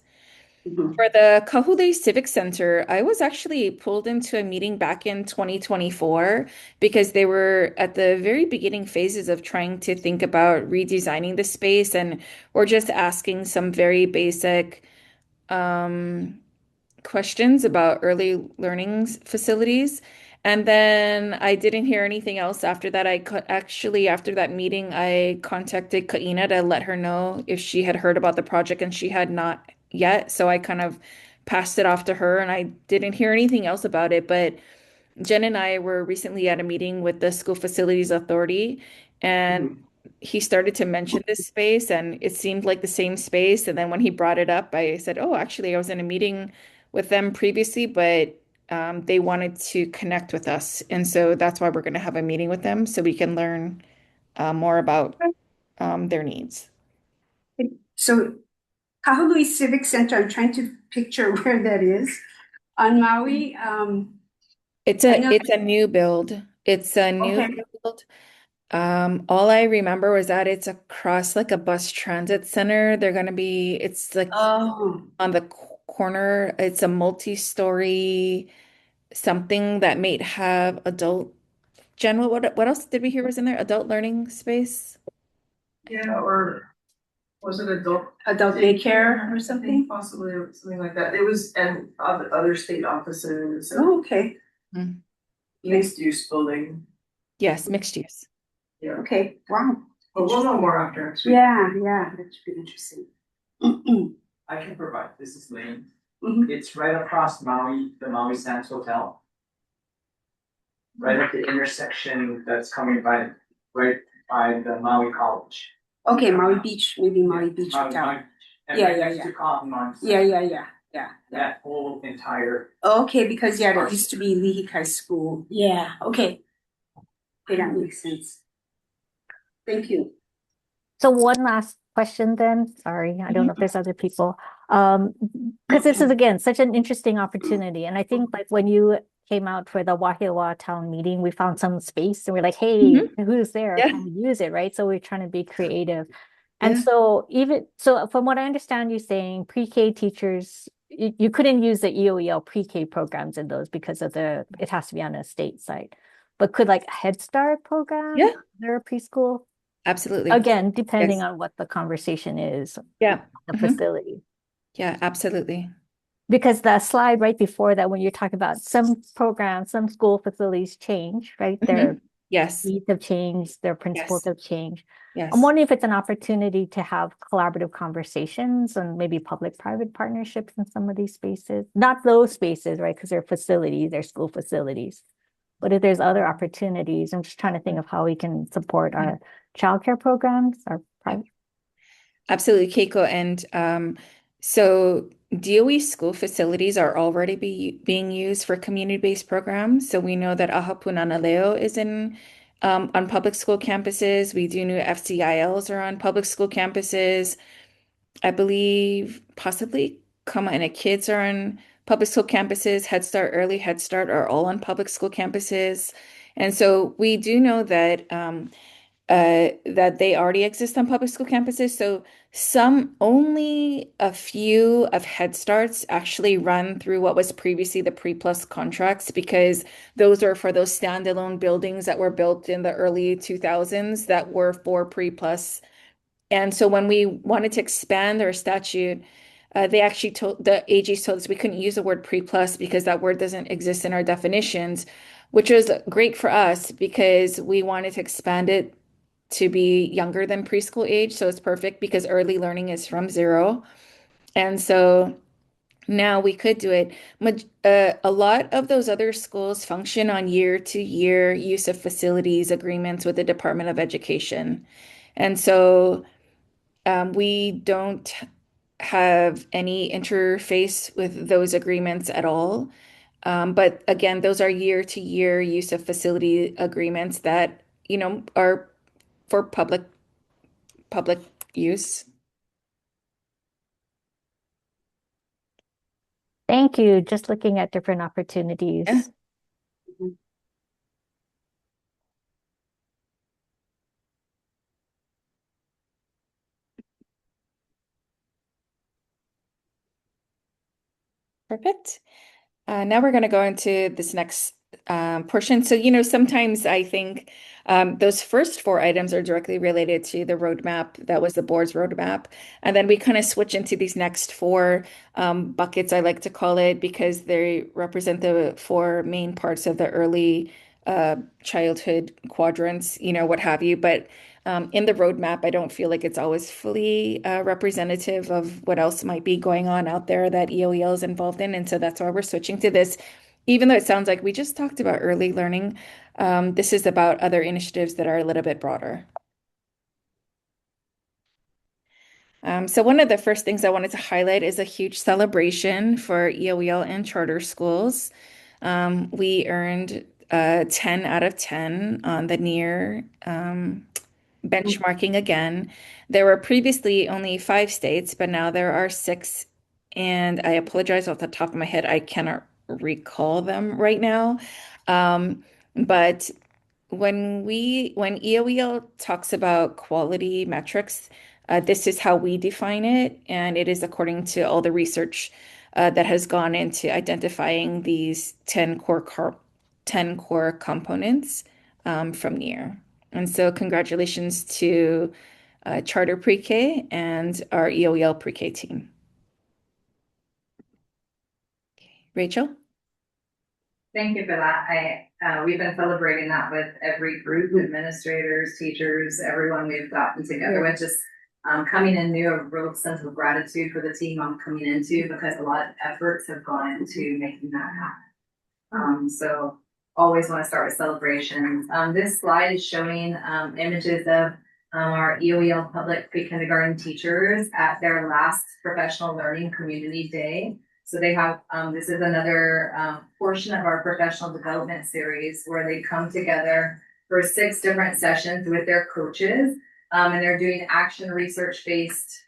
For the Kahule Civic Center, I was actually pulled into a meeting back in 2024 because they were at the very beginning phases of trying to think about redesigning the space, and we're just asking some very basic questions about early learning facilities. And then I didn't hear anything else after that. After that meeting, I contacted Kaina to let her know if she had heard about the project, and she had not yet. So I kind of passed it off to her, and I didn't hear anything else about it. But Jen and I were recently at a meeting with the School Facilities Authority, and he started to mention this space, and it seemed like the same space. And then when he brought it up, I said, "Oh, actually, I was in a meeting with them previously, but they wanted to connect with us." And so that's why we're going to have a meeting with them so we can learn more about their needs.
So Kahului Civic Center, I'm trying to picture where that is on Maui.
It's
I
a
know
it's a new build. It's a new
Okay.
build. All I remember was that it's across like a bus transit center. It's like
Oh,
on the corner. It's a multi-story something that may have adult general. What else did we hear was in there? Adult learning space?
Yeah, or was it
adult daycare or something?
possibly, or something like that. It was, and other state offices,
Oh, okay.
Mm.
mixed use building.
Yes, mixed use.
Yeah,
Okay, wow.
but we'll know more after next week.
Yeah, that should be interesting.
I can provide, this is Lane.
Mhm.
It's right across Maui, the Maui Sands Hotel. Right at the intersection that's coming right by the Maui College.
Okay, Maui Beach, maybe Maui Beach
Maui-
Hotel.
Maui- And
Yeah,
right
yeah,
next
yeah.
to Cotton Line.
Yeah.
That whole entire.
Okay, because that used to be Lihikai School. Yeah, okay. Okay, that makes sense. Thank you.
So one last question then, sorry, I don't know if there's other people. Because this is again, such an interesting opportunity. And I think like when you came out for the Wahiawa town meeting, we found some space and we're like, hey, who's there?
Yeah.
Can we use it? Right. So we're trying to be creative. And
Yeah.
so from what I understand you saying, pre-K teachers, you couldn't use the EOEL pre-K programs in those because of it has to be on a state site. But could like a Head Start program?
Yeah.
There a preschool?
Absolutely.
Again, depending
Yes.
on what the conversation is,
Yeah.
the
Mhm.
facility.
Yeah, absolutely.
Because the slide right before that, when you're talking about some programs, some school facilities change, right? Their
Yes.
needs have changed, their principles
Yes.
have changed.
Yes.
I'm wondering if it's an opportunity to have collaborative conversations and maybe public-private partnerships in some of these spaces. Not those spaces, right? Because they're facilities, they're school facilities. But if there's other opportunities, I'm just trying to think of how we can support our childcare programs, our private.
Absolutely, Keiko. And so DOE school facilities are already being used for community-based programs. So we know that Ahapunanaleo is on public school campuses. We do know FCILs are on public school campuses. I believe possibly Kama'aina Kids are on public school campuses. Head Start, Early Head Start are all on public school campuses. And so we do know that they already exist on public school campuses. So only a few of Head Starts actually run through what was previously the pre-plus contracts, because those are for those standalone buildings that were built in the early 2000s that were for pre-plus. And so when we wanted to expand our statute, they actually told the AGs told us we couldn't use the word pre-plus because that word doesn't exist in our definitions, which was great for us because we wanted to expand it to be younger than preschool age. So it's perfect because early learning is from 0. And so now we could do it. A lot of those other schools function on year-to-year use of facilities agreements with the Department of Education. And so we don't have any interface with those agreements at all. But again, those are year-to-year use of facility agreements that, are for public use.
Thank you. Just looking at different opportunities.
Yeah. Perfect. Now we're going to go into this next portion. So, sometimes I think those first 4 items are directly related to the roadmap. That was the board's roadmap. And then we kind of switch into these next 4 buckets, I like to call it, because they represent the 4 main parts of the early childhood quadrants, what have you. But in the roadmap, I don't feel like it's always fully representative of what else might be going on out there that EOEL is involved in. And so that's why we're switching to this. Even though it sounds like we just talked about early learning, this is about other initiatives that are a little bit broader. So one of the first things I wanted to highlight is a huge celebration for EOEL and charter schools. We earned 10 out of 10 on the NEAR benchmarking again. There were previously only 5 states, but now there are 6. And I apologize off the top of my head, I cannot recall them right now. But when EOEL talks about quality metrics, this is how we define it, and it is according to all the research that has gone into identifying these 10 core components from NEAR. And so congratulations to Charter Pre-K and our EOEL Pre-K team. Rachel?
Thank you for that. We've been celebrating that with every group, administrators, teachers, everyone we've gotten together with, just coming in new, a real sense of gratitude for the team I'm coming into, because a lot of efforts have gone into making that happen. So always want to start with celebrations. This slide is showing images of our EOEL public pre-kindergarten teachers at their last professional learning community day. So they have, this is another portion of our professional development series where they come together for 6 different sessions with their coaches. And they're doing action research-based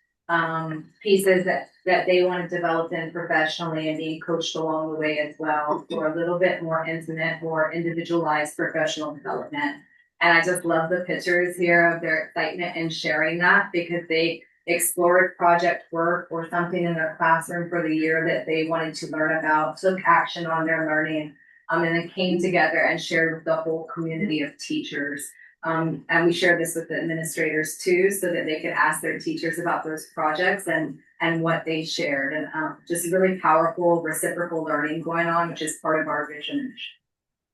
pieces that they want to develop in professionally and being coached along the way as well for a little bit more intimate, more individualized professional development. And I just love the pictures here of their excitement in sharing that, because they explored project work or something in their classroom for the year that they wanted to learn about, took action on their learning, and then came together and shared with the whole community of teachers. And we shared this with the administrators too, so that they could ask their teachers about those projects and what they shared. And just really powerful reciprocal learning going on, which is part of our vision.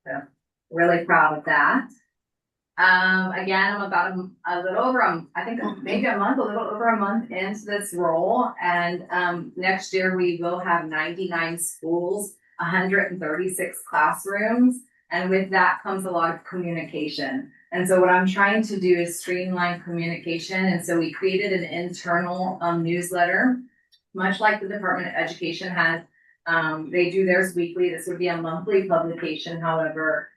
So really proud of that. Again, I'm about a little over, I think maybe a little over a month into this role. And next year we will have 99 schools, 136 classrooms. And with that comes a lot of communication. And so what I'm trying to do is streamline communication. And so we created an internal newsletter, much like the Department of Education has. They do theirs weekly. This would be a monthly publication, however.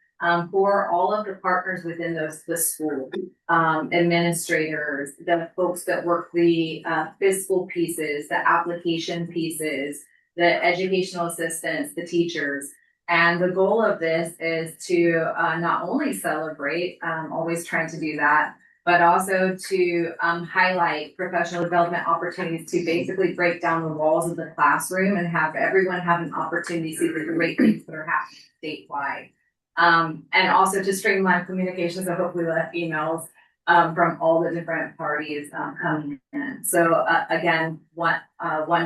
For all of the partners within the school, administrators, the folks that work the fiscal pieces, the application pieces, the educational assistants, the teachers. And the goal of this is to not only celebrate, always trying to do that, but also to highlight professional development opportunities to basically break down the walls of the classroom and have everyone have an opportunity to see the great things that are happening statewide. And also to streamline communications, so hopefully we'll have emails from all the different parties coming in. So again, one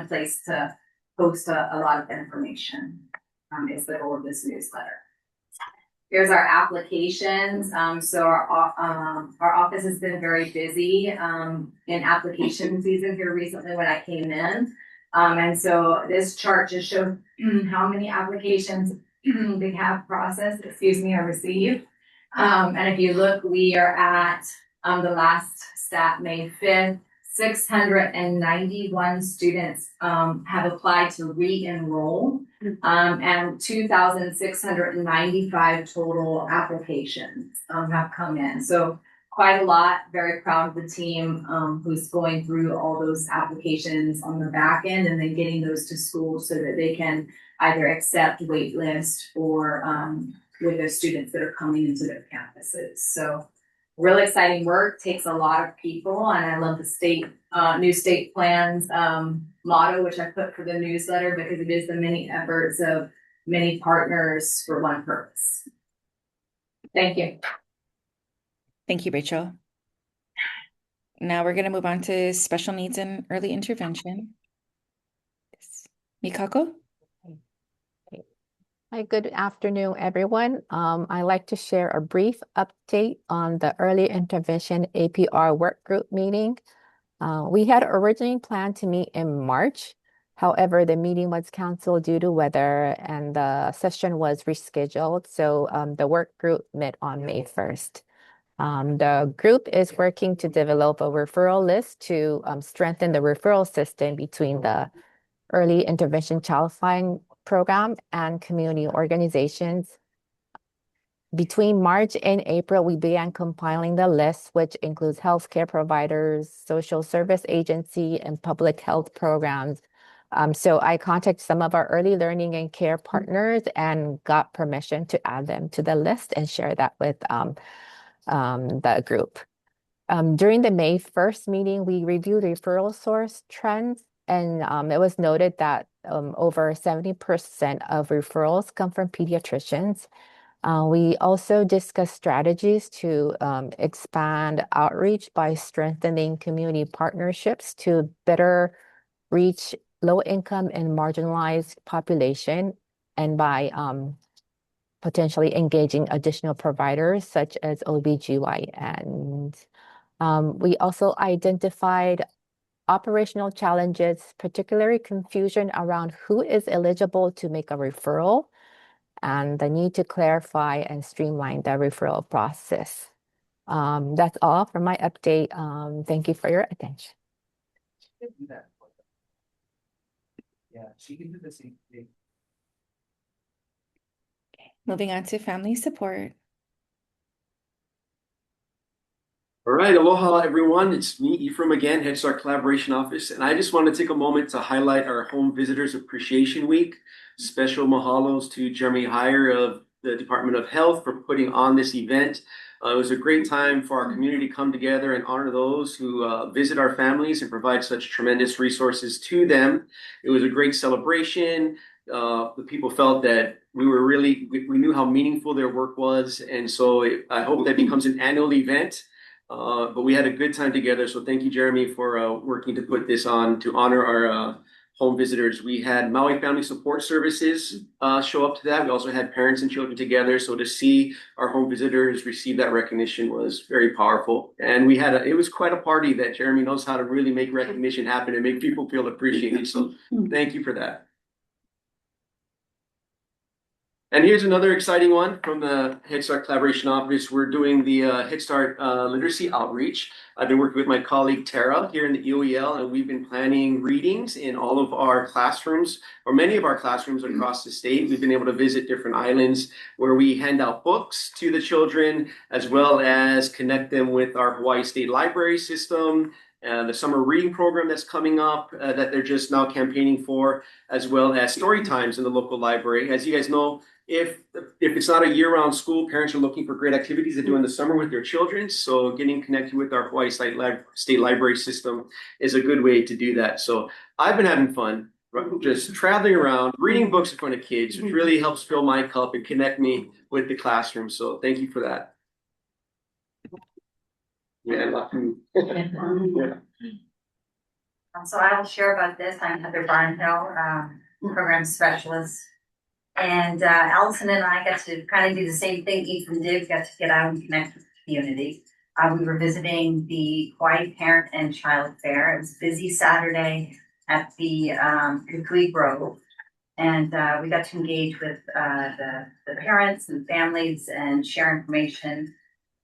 place to post a lot of information is the goal of this newsletter. Here's our applications. So our office has been very busy in application season here recently when I came in. And so this chart just shows how many applications they have processed, or received. And if you look, we are at the last stat, May 5th, 691 students have applied to re-enroll, and 2,695 total applications have come in. So quite a lot. Very proud of the team who's going through all those applications on the back end and then getting those to schools so that they can either accept wait list or with their students that are coming into their campuses. So really exciting work, takes a lot of people, and I love the state new state plans motto, which I put for the newsletter, because it is the many efforts of many partners for one purpose. Thank you.
Thank you, Rachel. Now we're going to move on to special needs and early intervention. Mikako?
Hi, good afternoon, everyone. I'd like to share a brief update on the early intervention APR work group meeting. We had originally planned to meet in March. However, the meeting was canceled due to weather and the session was rescheduled. So the work group met on May 1st. The group is working to develop a referral list to strengthen the referral system between the early intervention child find program and community organizations. Between March and April, we began compiling the list, which includes healthcare providers, social service agency, and public health programs. So I contacted some of our early learning and care partners and got permission to add them to the list and share that with the group. During the May 1st meeting, we reviewed referral source trends, and it was noted that over 70% of referrals come from pediatricians. We also discussed strategies to expand outreach by strengthening community partnerships to better reach low-income and marginalized population, and by potentially engaging additional providers such as OBGYNs. We also identified operational challenges, particularly confusion around who is eligible to make a referral and the need to clarify and streamline the referral process. That's all for my update. Thank you for your attention.
Yeah, she can do the same thing.
Moving on to family support.
All right, aloha everyone. It's me, Ephraim again, Head Start Collaboration Office, and I just want to take a moment to highlight our Home Visitors Appreciation Week. Special mahalos to Jeremy Heyer of the Department of Health for putting on this event. It was a great time for our community to come together and honor those who visit our families and provide such tremendous resources to them. It was a great celebration. The people felt that we knew how meaningful their work was, and so I hope that becomes an annual event. But we had a good time together, so thank you, Jeremy, for working to put this on to honor our home visitors. We had Maui Family Support Services show up to that. We also had parents and children together, so to see our home visitors receive that recognition was very powerful. And it was quite a party that Jeremy knows how to really make recognition happen and make people feel appreciated. So thank you for that. And here's another exciting one from the Head Start Collaboration Office. We're doing the Head Start Literacy Outreach. I've been working with my colleague Tara here in the EOEL, and we've been planning readings in all of our classrooms, or many of our classrooms across the state. We've been able to visit different islands where we hand out books to the children, as well as connect them with our Hawaii State Library system, the summer reading program that's coming up that they're just now campaigning for, as well as story times in the local library. As you guys know, if it's not a year-round school, parents are looking for great activities to do in the summer with their children. So getting connected with our Hawaii State Library system is a good way to do that. So I've been having fun just traveling around, reading books in front of kids, which really helps fill my cup and connect me with the classroom. So thank you for that. Yeah, lucky. Yeah.
So I'll share about this. I'm Heather Barnhill, program specialist. And Allison and I got to kind of do the same thing Ethan did, got to get out and connect with the community. We were visiting the Hawaii Parent and Child Fair. It was a busy Saturday at the Kukui Grove. And we got to engage with the parents and families and share information,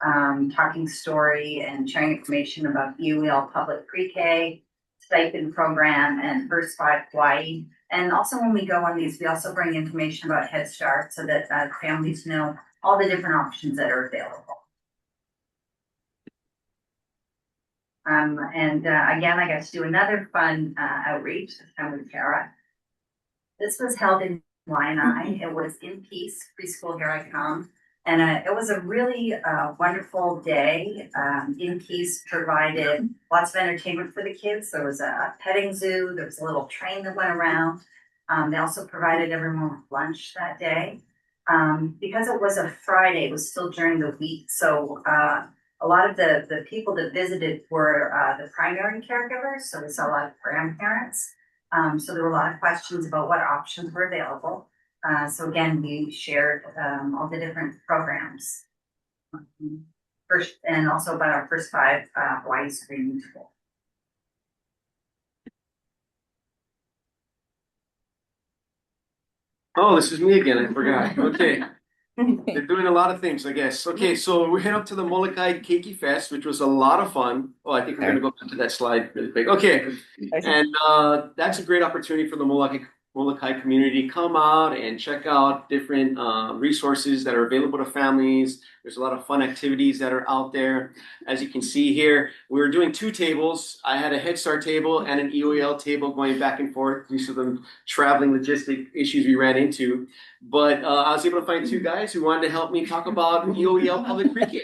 talking story and sharing information about UEL Public Pre-K, stipend program, and First Five Hawaii. And also when we go on these, we also bring information about Head Start so that families know all the different options that are available. And again, I got to do another fun outreach, this time with Tara. This was held in Waianae. It was In Peace, Preschool Here I Come. And it was a really wonderful day. In Peace provided lots of entertainment for the kids. There was a petting zoo. There was a little train that went around. They also provided everyone with lunch that day. Because it was a Friday, it was still during the week. So a lot of the people that visited were the primary caregivers. So we saw a lot of grandparents. So there were a lot of questions about what options were available. So again, we shared all the different programs. First, and also about our First Five Hawaii screening tool.
Oh, this is me again. I forgot. Okay. They're doing a lot of things, I guess. Okay, so we head up to the Molokai Keiki Fest, which was a lot of fun. Oh, I think we're going to go back to that slide really quick. Okay, and that's a great opportunity for the Molokai community, come out and check out different resources that are available to families. There's a lot of fun activities that are out there. As you can see here, we were doing two tables. I had a Head Start table and an EOEL table going back and forth due to the traveling logistic issues we ran into. But I was able to find two guys who wanted to help me talk about EOEL public pre-K.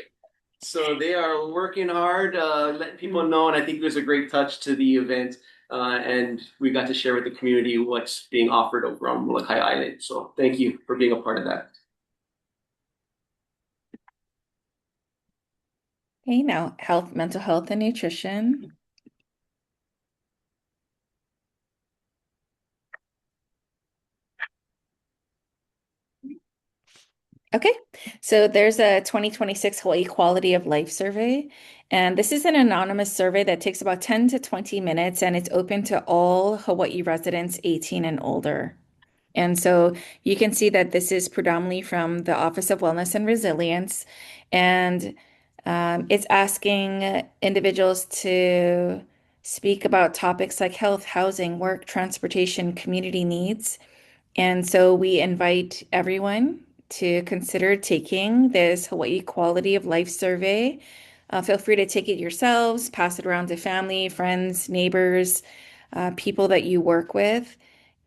So they are working hard, letting people know, and I think there's a great touch to the event. And we got to share with the community what's being offered over on Molokai Island. So thank you for being a part of that.
Okay, now mental health and nutrition. Okay, so there's a 2026 Hawaii Quality of Life survey, and this is an anonymous survey that takes about 10 to 20 minutes, and it's open to all Hawaii residents 18 and older. And so you can see that this is predominantly from the Office of Wellness and Resilience, and it's asking individuals to speak about topics like health, housing, work, transportation, community needs. And so we invite everyone to consider taking this Hawaii Quality of Life survey. Feel free to take it yourselves, pass it around to family, friends, neighbors, people that you work with.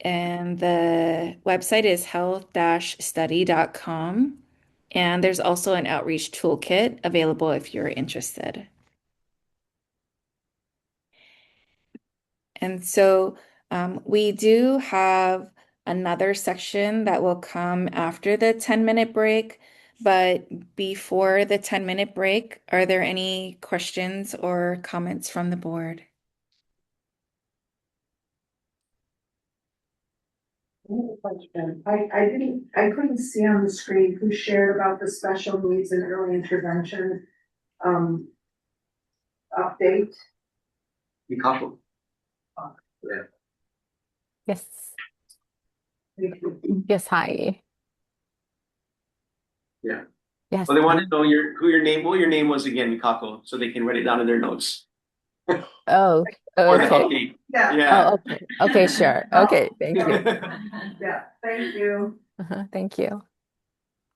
And the website is health-study.com. And there's also an outreach toolkit available if you're interested. And so we do have another section that will come after the 10-minute break. But before the 10-minute break, are there any questions or comments from the board?
Question. I couldn't see on the screen who shared about the special needs and early intervention, update.
Mikako. Yeah.
Yes.
Thank you.
Yes, hi.
Yeah.
Yes.
Well, they want to know what your name was again, Mikako, so they can write it down in their notes.
Oh,
Or the
okay.
update.
Yeah.
Yeah.
Oh, okay. Okay, sure. Okay, thank you.
Yeah, thank you.
Thank you.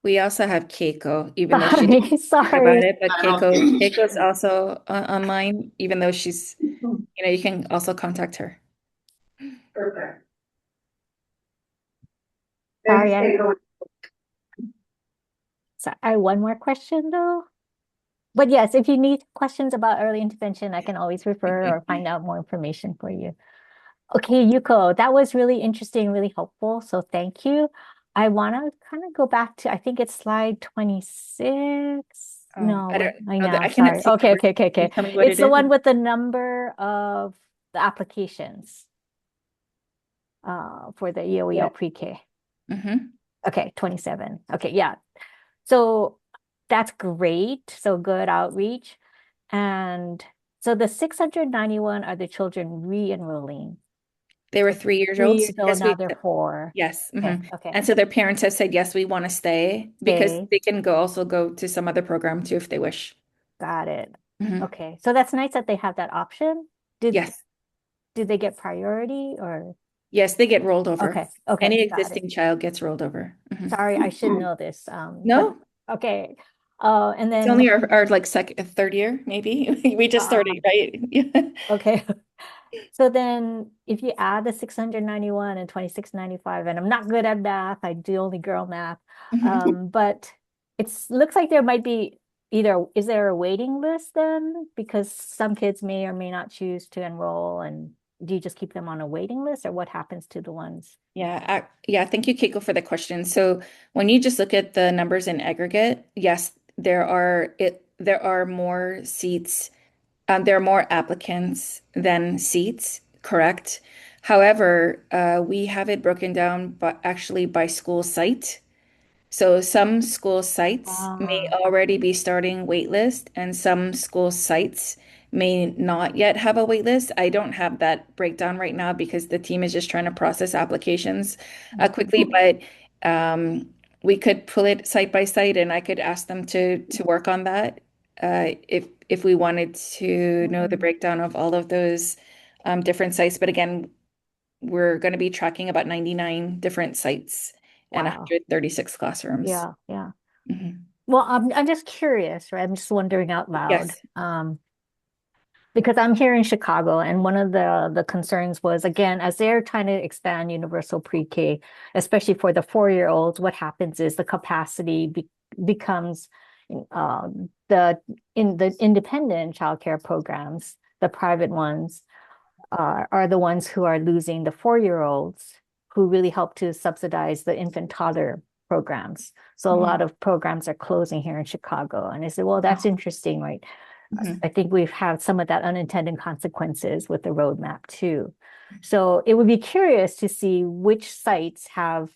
We also have Keiko, even though she didn't
Sorry,
speak about it, but
I know.
Keiko's also online, even though she's, you can also contact her.
Perfect.
Sorry,
Thanks, Keiko.
So I have one more question though. But yes, if you need questions about early intervention, I can always refer or find out more information for you. Okay, Yuko, that was really interesting, really helpful. So thank you. I want to kind of go back to, I think it's slide 26. No,
I don't
I
know that
know,
I cannot
sorry.
see.
Okay.
Can you tell me what
It's
it
the
is?
one with the number of the applications for the EOEL pre-K.
Mm-hmm.
Okay, 27. Okay, yeah. So that's great. So good outreach. And so the 691 are the children re-enrolling.
They were 3 years old.
3 years old, now they're 4.
Yes.
Okay,
Mhm.
okay.
And so their parents have said, yes, we want to stay because
Stay.
they can also go to some other program too if they wish.
Got it.
Mhm.
Okay, so that's nice that they have that option.
Yes.
Do they get priority or?
Yes, they get rolled over.
Okay,
Any
got it.
existing child gets rolled over. Mhm.
Sorry, I should know this.
No,
Okay. And
it's
then
only our like third year, maybe. We just started, right? Yeah.
okay. So then if you add the 691 and 2695, and I'm not good at math, I do only girl math. But looks like there might be is there a waiting list then? Because some kids may or may not choose to enroll, and do you just keep them on a waiting list, or what happens to the ones?
Yeah, thank you, Keiko, for the question. So when you just look at the numbers in aggregate, yes, there are more seats. There are more applicants than seats, correct? However, we have it broken down by school site. So some school sites may already be starting waitlist, and some school sites may not yet have a waitlist. I don't have that breakdown right now because the team is just trying to process applications quickly, but we could pull it site by site, and I could ask them to work on that if we wanted to know the breakdown of all of those different sites. But again, we're going to be tracking about 99 different sites and
Wow.
136 classrooms.
Yeah, yeah.
Mhm.
Well, I'm just curious, right? I'm just wondering out loud.
Yes.
Because I'm here in Chicago, and one of the concerns was, again, as they're trying to expand universal pre-K, especially for the 4-year-olds, what happens is the capacity becomes in the independent childcare programs, the private ones are the ones who are losing the 4-year-olds who really help to subsidize the infant toddler programs. So a lot of programs are closing here in Chicago. And I said, well, that's interesting, right? I think we've had some of that unintended consequences with the roadmap too. So it would be curious to see which sites have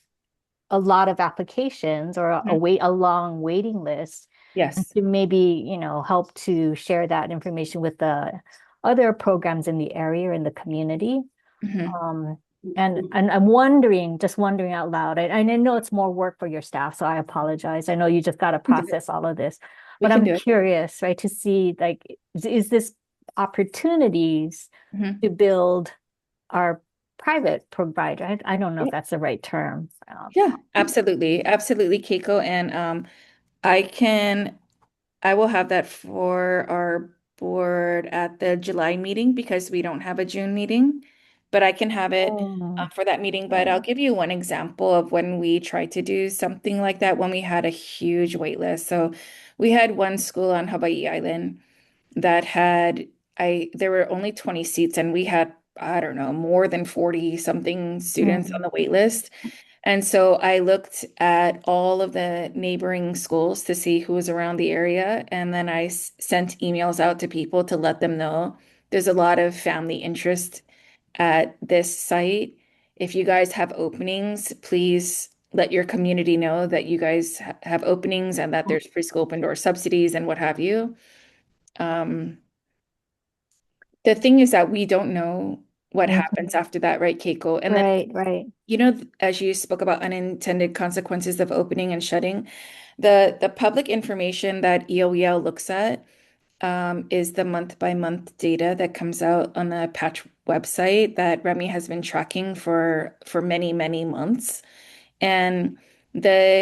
a lot of applications or a long waiting list.
Yes.
And to maybe, help to share that information with the other programs in the area, in the community. And I'm just wondering out loud. I know it's more work for your staff, so I apologize. I know you just got to process all of this, but I'm curious, right, to see like, is this opportunities to build our private provider? I don't know if that's the right term.
Yeah, absolutely. Absolutely, Keiko. And I will have that for our board at the July meeting because we don't have a June meeting, but I can have it for that meeting. But I'll give you one example of when we tried to do something like that when we had a huge wait list. So we had one school on Hawaii Island that there were only 20 seats and we had, I don't know, more than 40 something students on the wait list. And so I looked at all of the neighboring schools to see who was around the area. And then I sent emails out to people to let them know there's a lot of family interest at this site. If you guys have openings, please let your community know that you guys have openings and that there's preschool open door subsidies and what have you. The thing is that we don't know what happens after that, right, Keiko? And then,
right.
As you spoke about unintended consequences of opening and shutting, the public information that EOEL looks at is the month-by-month data that comes out on the Patch website that Remy has been tracking for many, many months. And on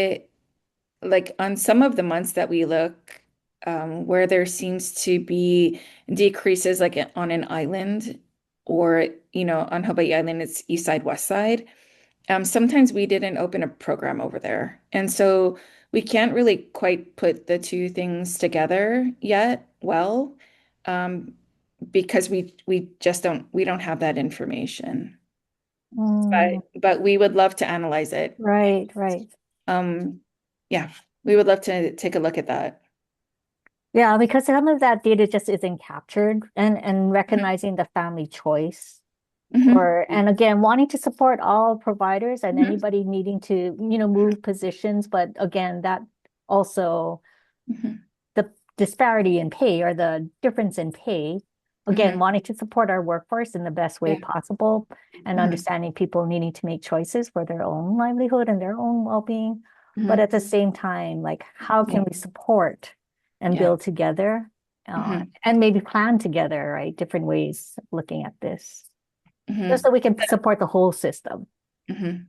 some of the months that we look, where there seems to be decreases like on an island or, on Hawaii Island, it's east side, west side. Sometimes we didn't open a program over there. And so we can't really quite put the two things together yet, because we don't have that information. But we would love to analyze it.
Right.
Yeah, we would love to take a look at that.
Yeah, because some of that data just isn't captured and recognizing the family choice. And again, wanting to support all providers and anybody needing to, move positions. But again, that also the disparity in pay or the difference in pay, again, wanting to support our workforce in the best way possible and understanding people needing to make choices for their own livelihood and their own well-being. But at the same time, like, how can we support and build together and maybe plan together, right? Different ways of looking at this. Just so we can support the whole system.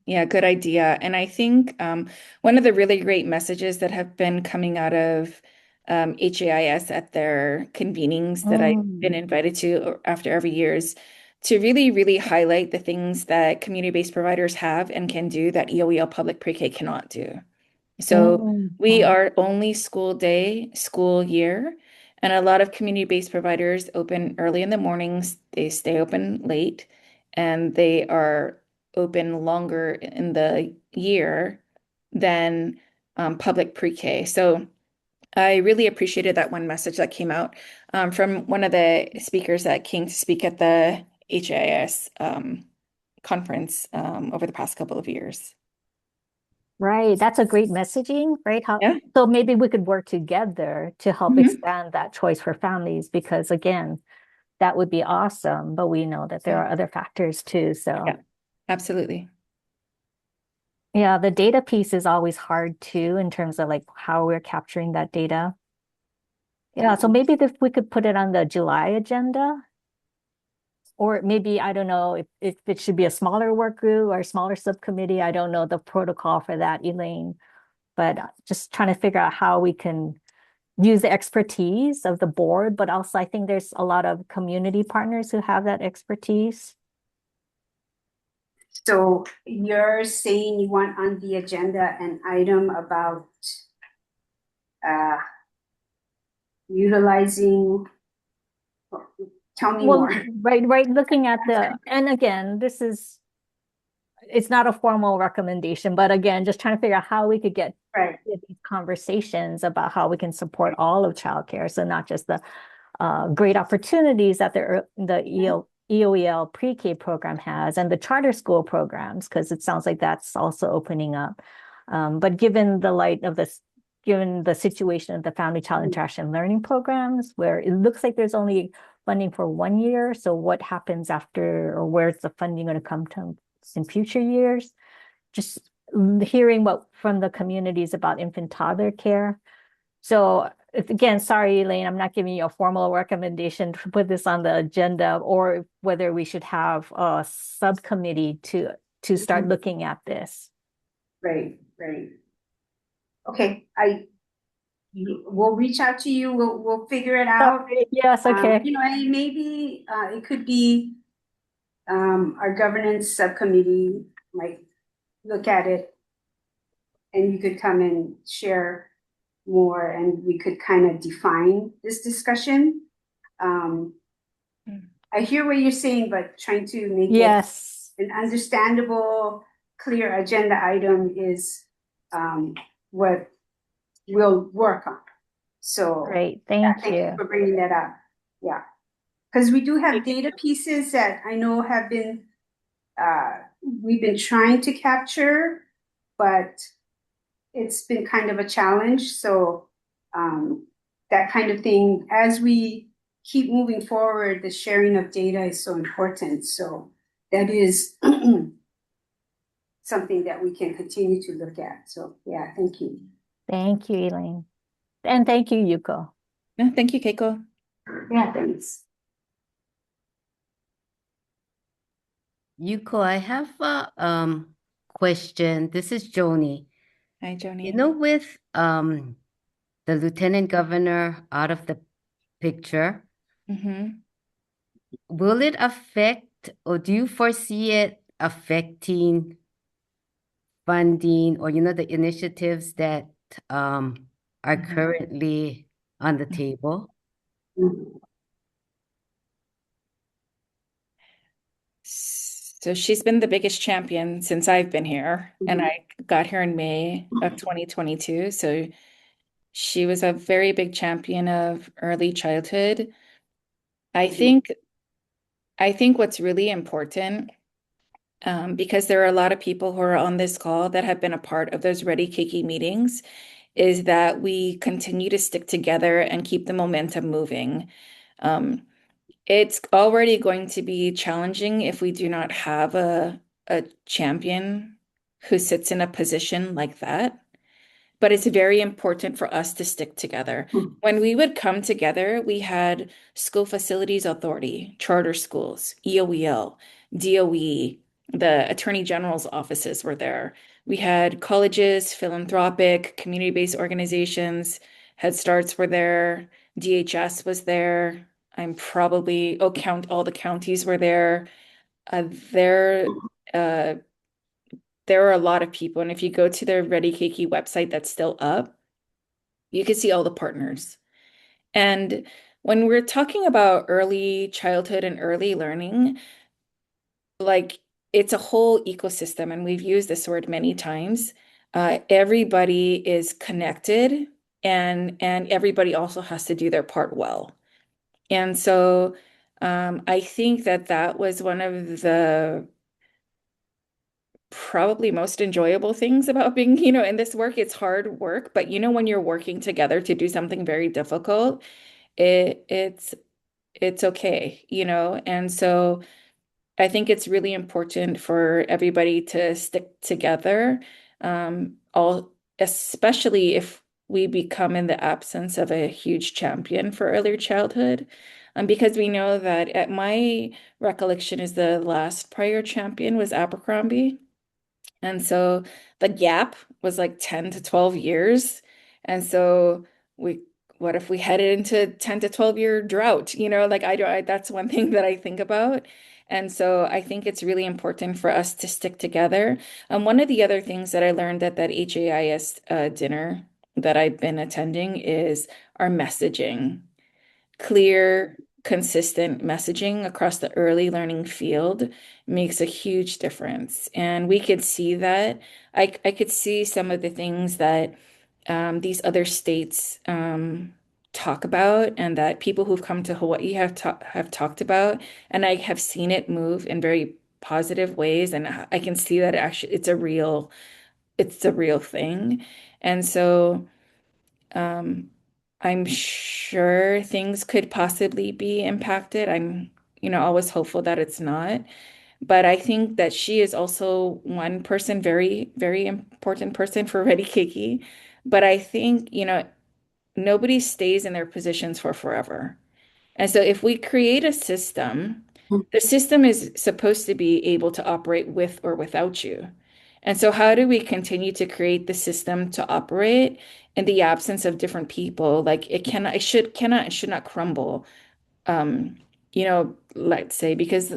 Yeah, good idea. And I think one of the really great messages that have been coming out of HAIS at their convenings that I've been invited to after every year is to really, really highlight the things that community-based providers have and can do that EOEL public pre-K cannot do. So we are only school day, school year, and a lot of community-based providers open early in the mornings, they stay open late, and they are open longer in the year than public pre-K. So I really appreciated that one message that came out from one of the speakers that came to speak at the HIS conference over the past couple of years.
Right. That's a great messaging, right? So maybe we could work together to help expand that choice for families, because again, that would be awesome. But we know that there are other factors too. So
yeah, absolutely.
Yeah, the data piece is always hard too, in terms of like how we're capturing that data. Yeah, so maybe if we could put it on the July agenda. or maybe, I don't know if it should be a smaller work group or a smaller subcommittee. I don't know the protocol for that, Elaine. But just trying to figure out how we can use the expertise of the board, but also I think there's a lot of community partners who have that expertise.
So you're saying you want on the agenda an item about utilizing, tell me
Well,
more.
right, looking at and again, it's not a formal recommendation, but again, just trying to figure out how we could get these conversations about how we can support all of childcare. So not just the great opportunities that the EOEL pre-K program has and the charter school programs, because it sounds like that's also opening up. But given the situation of the family child interaction learning programs, where it looks like there's only funding for 1 year. So what happens after, or where's the funding going to come to in future years? Just hearing what from the communities about infant toddler care. So again, sorry, Elaine, I'm not giving you a formal recommendation to put this on the agenda, or whether we should have a subcommittee to start looking at this.
Right. Okay, we'll reach out to you. We'll figure it out.
Yes, okay.
And maybe it could be our governance subcommittee might look at it, and you could come and share more, and we could kind of define this discussion. I hear what you're saying, but trying to make it an understandable, clear agenda item is what we'll work on. So
great, thank
you for bringing that up. Yeah, because we do have data pieces that I know have been we've been trying to capture, but it's been kind of a challenge. So that kind of thing, as we keep moving forward, the sharing of data is so important. So that is something that we can continue to look at. So yeah, thank you.
Thank you, Elaine. And thank you, Yuko.
No, thank you, Keiko.
Yeah, thanks.
Yuko, I have a question. This is Joni.
Hi, Joni.
With the lieutenant governor out of the picture, will it affect, or do you foresee it affecting funding, or the initiatives that are currently on the table?
So she's been the biggest champion since I've been here, and I got here in May of 2022. So she was a very big champion of early childhood. I think what's really important, because there are a lot of people who are on this call that have been a part of those Ready Keiki meetings, is that we continue to stick together and keep the momentum moving. It's already going to be challenging if we do not have a champion who sits in a position like that. But it's very important for us to stick together. When we would come together, we had School Facilities Authority, charter schools, EOEL, DOE, the Attorney General's offices were there. We had colleges, philanthropic, community-based organizations, Head Starts were there, DHS was there. Count all the counties were there. There are a lot of people, and if you go to the Ready Keiki website that's still up, you can see all the partners. And when we're talking about early childhood and early learning, like it's a whole ecosystem, and we've used this word many times. Everybody is connected, and everybody also has to do their part well. And so I think that was one of the probably most enjoyable things about being, in this work. It's hard work, but when you're working together to do something very difficult, it's okay, And so I think it's really important for everybody to stick together, especially if we become in the absence of a huge champion for early childhood. Because we know that at my recollection is the last prior champion was Abercrombie. And so the gap was like 10 to 12 years. And so we, what if we headed into 10 to 12-year drought? Like that's one thing that I think about. And so I think it's really important for us to stick together. And one of the other things that I learned at that HAIS dinner that I've been attending is our messaging. Clear, consistent messaging across the early learning field makes a huge difference. And we could see that. I could see some of the things that these other states talk about and that people who've come to Hawaii have talked about. And I have seen it move in very positive ways. And I can see that actually it's a real thing. And so I'm sure things could possibly be impacted. I'm, always hopeful that it's not. But I think that she is also one person, very, very important person for Ready Kiki. But I think, nobody stays in their positions for forever. And so if we create a system, the system is supposed to be able to operate with or without you. And so how do we continue to create the system to operate in the absence of different people? Like it should not crumble. Um, let's say because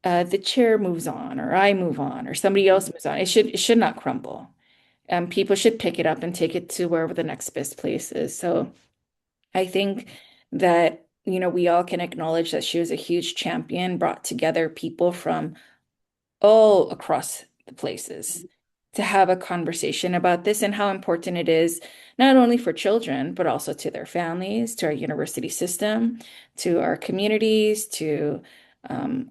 the chair moves on or I move on or somebody else moves on. It should not crumble. People should pick it up and take it to wherever the next best place is. So I think that, we all can acknowledge that she was a huge champion, brought together people from all across the places to have a conversation about this and how important it is, not only for children, but also to their families, to our university system, to our communities, to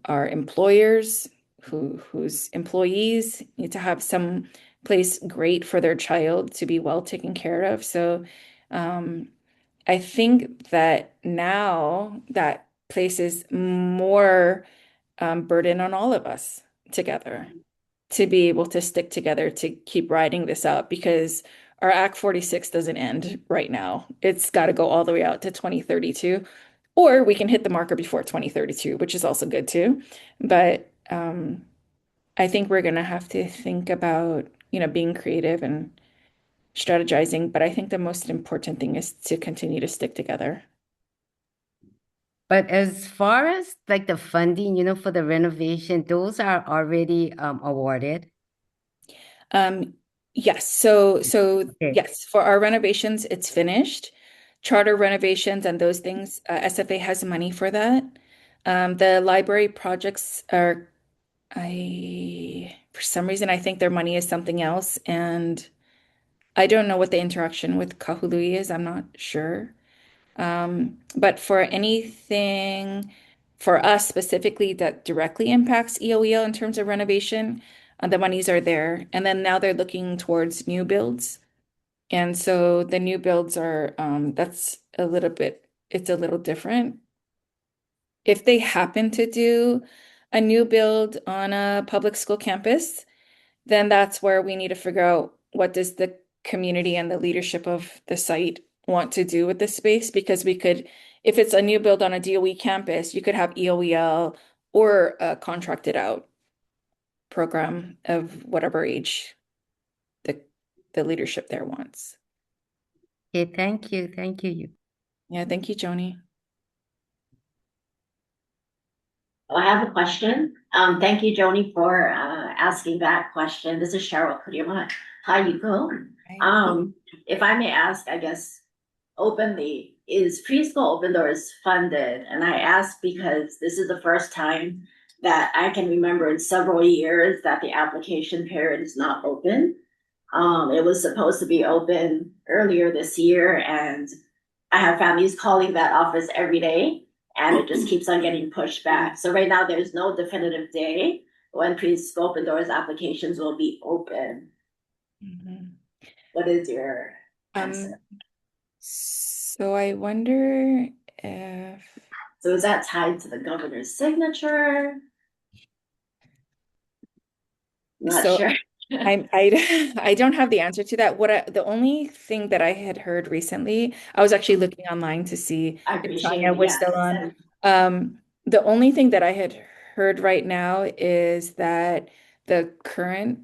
our employers whose employees need to have some place great for their child to be well taken care of. So I think that now that places more burden on all of us together to be able to stick together to keep riding this out because our Act 46 doesn't end right now. It's got to go all the way out to 2032, or we can hit the marker before 2032, which is also good too. But I think we're going to have to think about, being creative and strategizing. But I think the most important thing is to continue to stick together.
But as far as like the funding, for the renovation, those are already awarded.
Yes. So
Okay.
yes, for our renovations, it's finished. Charter renovations and those things, SFA has money for that. The library projects are, for some reason, I think their money is something else, and I don't know what the interaction with Kahului is. I'm not sure. But for anything for us specifically that directly impacts EOEL in terms of renovation, the monies are there. And then now they're looking towards new builds. And so the new builds are, it's a little different. If they happen to do a new build on a public school campus, then that's where we need to figure out what does the community and the leadership of the site want to do with this space, because we could, if it's a new build on a DOE campus, you could have EOEL or a contracted out program of whatever age the leadership there wants.
Okay, thank you. Thank you.
Yeah, thank you, Joni.
I have a question. Thank you, Joni, for asking that question. This is Cheryl Kurima. Hi, Yuko. If I may ask, I guess, openly, is preschool open doors funded? And I ask because this is the first time that I can remember in several years that the application period is not open. It was supposed to be open earlier this year, and I have families calling that office every day, and it just keeps on getting pushed back. So right now, there's no definitive day when preschool open doors applications will be open. What is your answer?
So I wonder if...
So is that tied to the governor's signature? Not sure.
I don't have the answer to that. The only thing that I had heard recently, I was actually looking online to see
I
if
appreciate
Tanya
it.
was
Yeah,
still on. The only thing that I had heard right now is that the current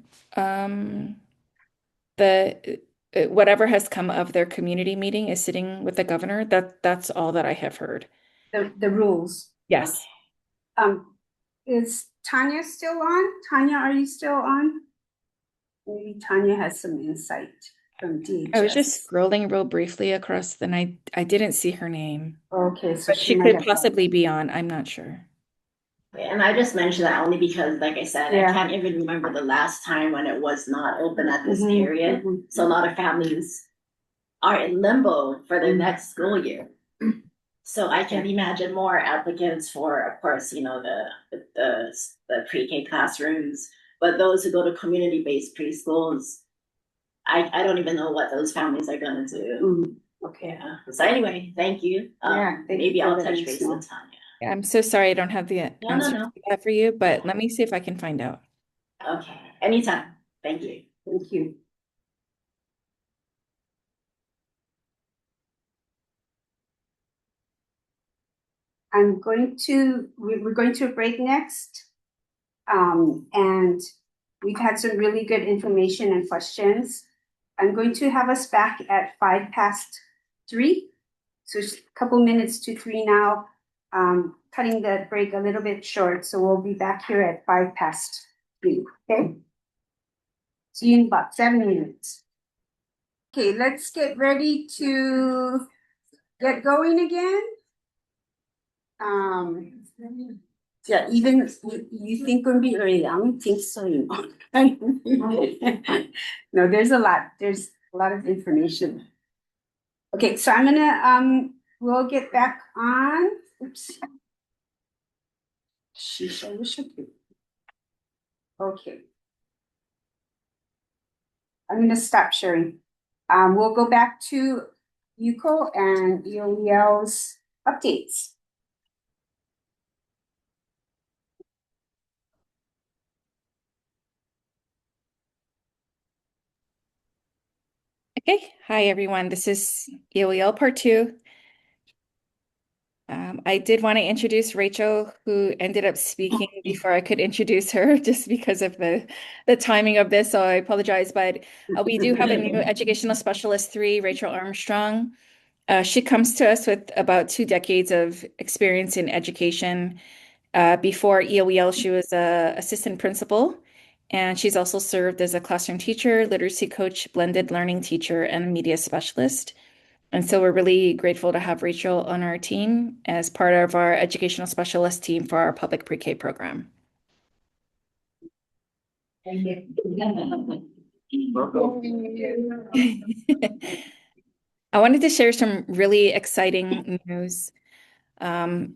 the whatever has come of their community meeting is sitting with the governor. That's all that I have heard.
The rules.
Yes.
Is Tanya still on? Tanya, are you still on? Maybe Tanya has some insight from DHS.
I was just scrolling real briefly across the night. I didn't see her name.
Okay, so
But
she
she
might
could
have.
possibly be on. I'm not sure.
And I just mentioned that only because, like I said,
Yeah.
I can't even remember the last time when it was not open at this
Mhm,
period.
mhm.
So a lot of families are in limbo for their next school year. So I can imagine more applicants for, of course, you know, the pre-K classrooms, but those who go to community-based preschools, I don't even know what those families are gonna do.
Okay.
Yeah. So anyway, thank you.
Yeah, thank
Maybe
you for
I'll
letting
touch
us
base
know.
with Tanya.
Yeah, I'm so sorry I don't have the
No,
answer
no.
to that for you, but let me see if I can find out.
Okay, anytime. Thank you.
Thank you. We're going to a break next. And we've had some really good information and questions. I'm going to have us back at 3:05. So it's a couple minutes to 3 now, cutting the break a little bit short. So we'll be back here at 3:05, okay? See you in about 7 minutes. Okay, let's get ready to get going again. Yeah, even you think we'll be early. I don't think so, you know. No, there's a lot of information. Okay, so I'm gonna we'll get back on. Oops. Sheesh, I wish I could. Okay. I'm gonna stop sharing. We'll go back to UCO and EOEL's updates.
Okay, hi everyone. This is EOEL Part 2. I did want to introduce Rachel, who ended up speaking before I could introduce her, just because of the timing of this. So I apologize, but we do have a new Educational Specialist 3, Rachel Armstrong. She comes to us with about 2 decades of experience in education. Before EOEL, she was an assistant principal, and she's also served as a classroom teacher, literacy coach, blended learning teacher, and media specialist. And so we're really grateful to have Rachel on our team as part of our educational specialist team for our public pre-K program.
Thank you.
I wanted to share some really exciting news. So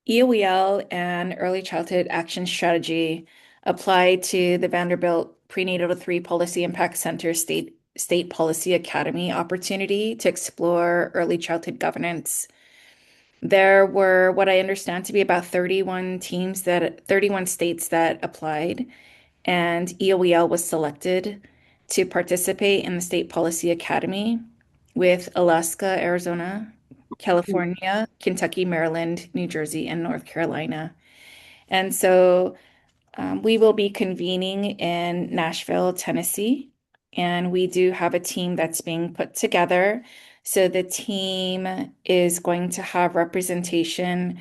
EOEL and Early Childhood Action Strategy applied to the Vanderbilt Prenatal 3 Policy Impact Center State Policy Academy opportunity to explore early childhood governance. There were what I understand to be about 31 states that applied, and EOEL was selected to participate in the State Policy Academy with Alaska, Arizona, California, Kentucky, Maryland, New Jersey, and North Carolina. And so we will be convening in Nashville, Tennessee, and we do have a team that's being put together. So the team is going to have representation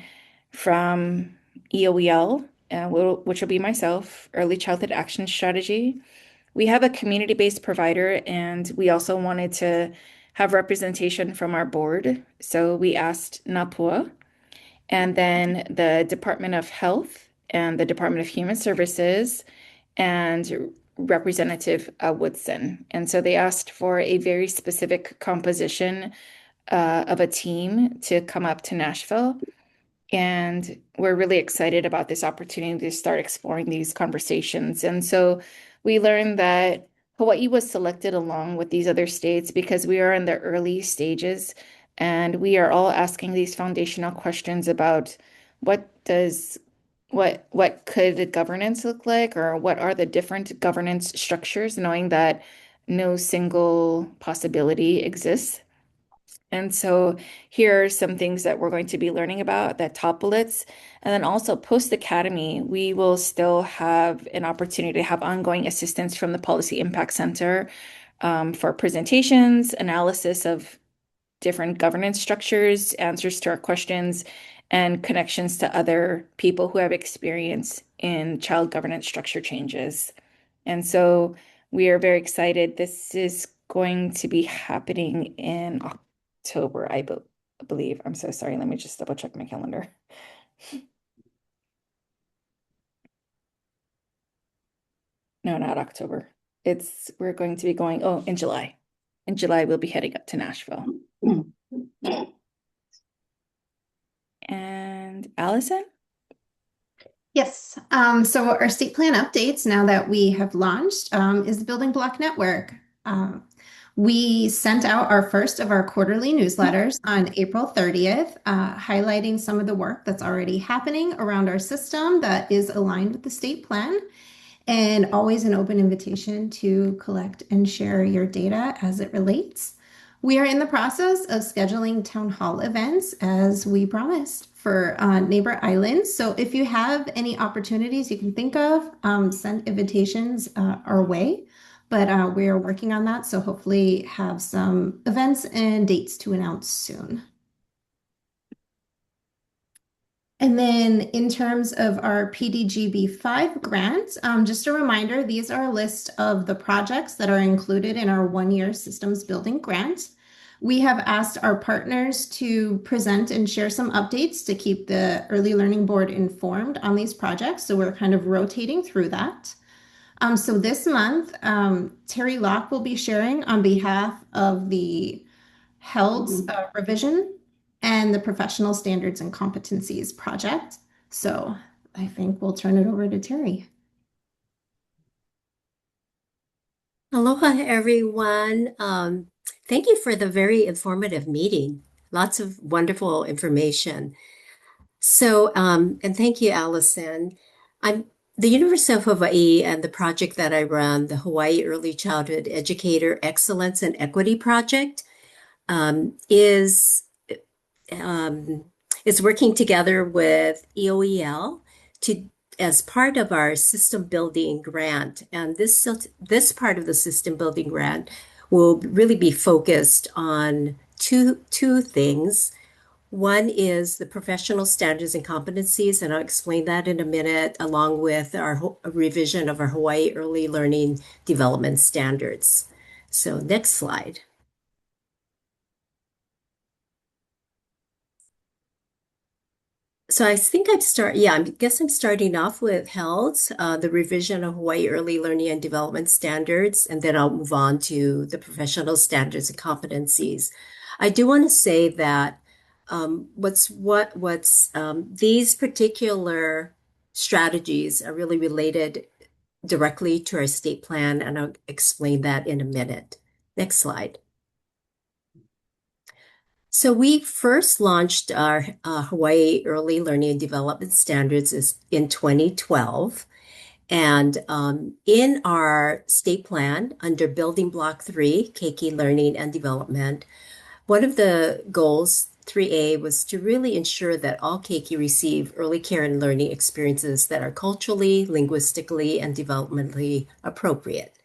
from EOEL, which will be myself, Early Childhood Action Strategy. We have a community-based provider, and we also wanted to have representation from our board. So we asked NAPUA, and then the Department of Health and the Department of Human Services and Representative Woodson. And so they asked for a very specific composition of a team to come up to Nashville. And we're really excited about this opportunity to start exploring these conversations. And so we learned that Hawaii was selected along with these other states because we are in the early stages and we are all asking these foundational questions about what does what could the governance look like, or what are the different governance structures, knowing that no single possibility exists. And so here are some things that we're going to be learning about, that top bullets. And then also post academy, we will still have an opportunity to have ongoing assistance from the Policy Impact Center for presentations, analysis of different governance structures, answers to our questions, and connections to other people who have experience in child governance structure changes. And so we are very excited. This is going to be happening in October, I believe. I'm so sorry. Let me just double check my calendar. No, not October. We're going to be going, in July. In July, we'll be heading up to Nashville. And Allison?
Yes. So our state plan updates, now that we have launched, is the Building Block Network. We sent out our first of our quarterly newsletters on April 30th, highlighting some of the work that's already happening around our system that is aligned with the state plan, and always an open invitation to collect and share your data as it relates. We are in the process of scheduling town hall events, as we promised, for neighbor islands. So if you have any opportunities you can think of, send invitations our way. But we are working on that, so hopefully have some events and dates to announce soon. And then in terms of our PDGB-5 grant, just a reminder, these are a list of the projects that are included in our one-year systems building grant. We have asked our partners to present and share some updates to keep the Early Learning Board informed on these projects. So we're kind of rotating through that. So this month, Terry Locke will be sharing on behalf of the HELDS revision and the Professional Standards and Competencies project. So I think we'll turn it over to Terry.
Aloha, everyone. Thank you for the very informative meeting. Lots of wonderful information. So, and thank you, Allison. I'm the University of Hawaii, and the project that I run, the Hawaii Early Childhood Educator Excellence and Equity Project, is working together with EOEL as part of our system building grant. And this part of the system building grant will really be focused on two things. One is the professional standards and competencies, and I'll explain that in a minute, along with our revision of our Hawaii Early Learning Development Standards. So next slide. So I think I guess I'm starting off with HELDS, the revision of Hawaii Early Learning and Development Standards, and then I'll move on to the professional standards and competencies. I do want to say that these particular strategies are really related directly to our state plan, and I'll explain that in a minute. Next slide. So we first launched our Hawaii Early Learning and Development Standards in 2012. And in our state plan, under Building Block 3, Keiki Learning and Development, one of the goals, 3A, was to really ensure that all keiki receive early care and learning experiences that are culturally, linguistically, and developmentally appropriate.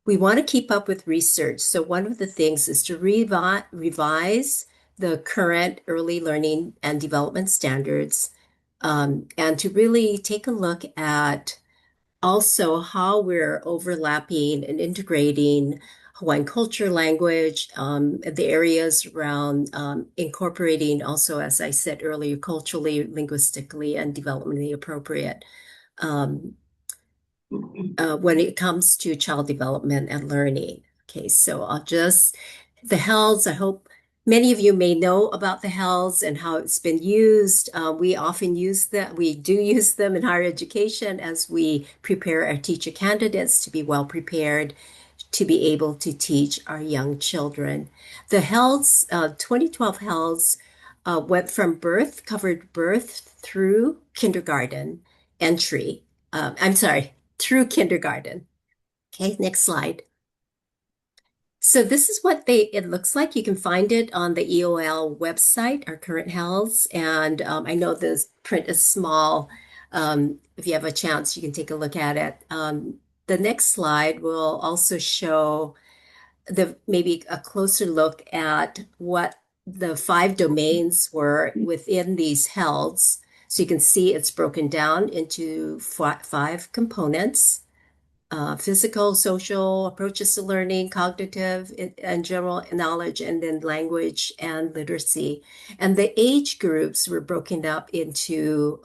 We want to keep up with research. So one of the things is to revise the current early learning and development standards, and to really take a look at also how we're overlapping and integrating Hawaiian culture, language, the areas around incorporating also, as I said earlier, culturally, linguistically, and developmentally appropriate when it comes to child development and learning. Okay, so the HELDS, I hope many of you may know about the HELDS and how it's been used. We often we do use them in higher education as we prepare our teacher candidates to be well prepared to be able to teach our young children. The HELDS, 2012 HELDS, covered birth through kindergarten. entry. I'm sorry, through kindergarten. Okay, next slide. So this is what it looks like. You can find it on the EOL website, our current health. And I know the print is small. If you have a chance, you can take a look at it. The next slide will also show maybe a closer look at what the 5 domains were within these healths. So you can see it's broken down into 5 components. Physical, social, approaches to learning, cognitive, and general knowledge, and then language and literacy. And the age groups were broken up into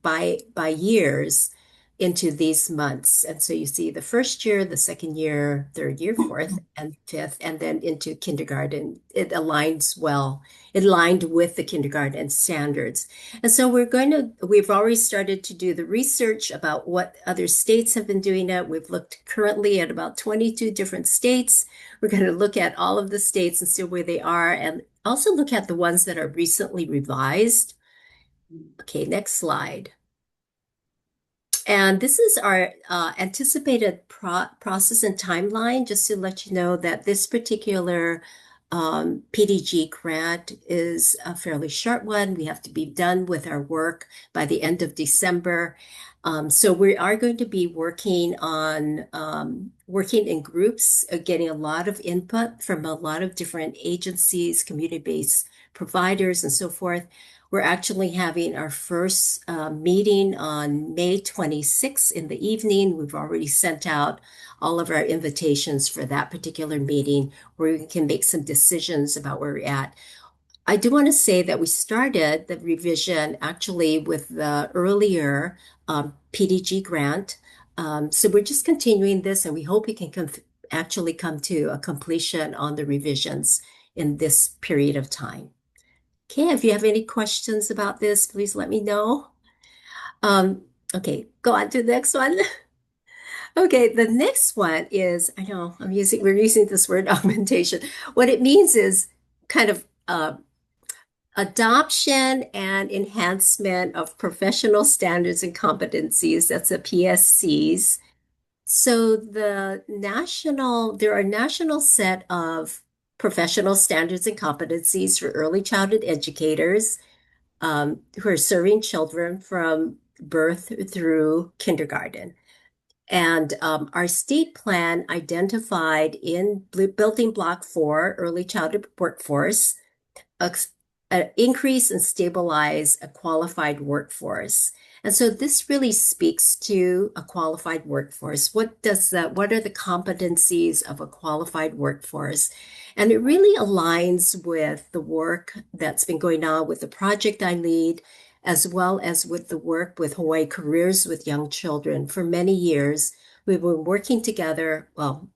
by years into these months. And so you see the first year, the second year, third year, fourth, and fifth, and then into kindergarten. It aligns well. It aligned with the kindergarten standards. And so we've already started to do the research about what other states have been doing it. We've looked currently at about 22 different states. We're going to look at all of the states and see where they are, and also look at the ones that are recently revised. Okay, next slide. And this is our anticipated process and timeline, just to let you know that this particular PDG grant is a fairly short one. We have to be done with our work by the end of December. So we are going to be working in groups, getting a lot of input from a lot of different agencies, community-based providers, and so forth. We're actually having our first meeting on May 26th in the evening. We've already sent out all of our invitations for that particular meeting where we can make some decisions about where we're at. I do want to say that we started the revision actually with the earlier PDG grant. So we're just continuing this, and we hope we can actually come to a completion on the revisions in this period of time. Okay, if you have any questions about this, please let me know. Okay, go on to the next one. Okay, the next one is, I know we're using this word augmentation. What it means is kind of adoption and enhancement of professional standards and competencies. That's the PSCs. So there are national set of professional standards and competencies for early childhood educators who are serving children from birth through kindergarten. And our state plan identified in Building Block 4, Early Childhood Workforce, increase and stabilize a qualified workforce. And so this really speaks to a qualified workforce. What are the competencies of a qualified workforce? And it really aligns with the work that's been going on with the project I lead, as well as with the work with Hawaii Careers with Young Children. For many years, we've been working together. Well,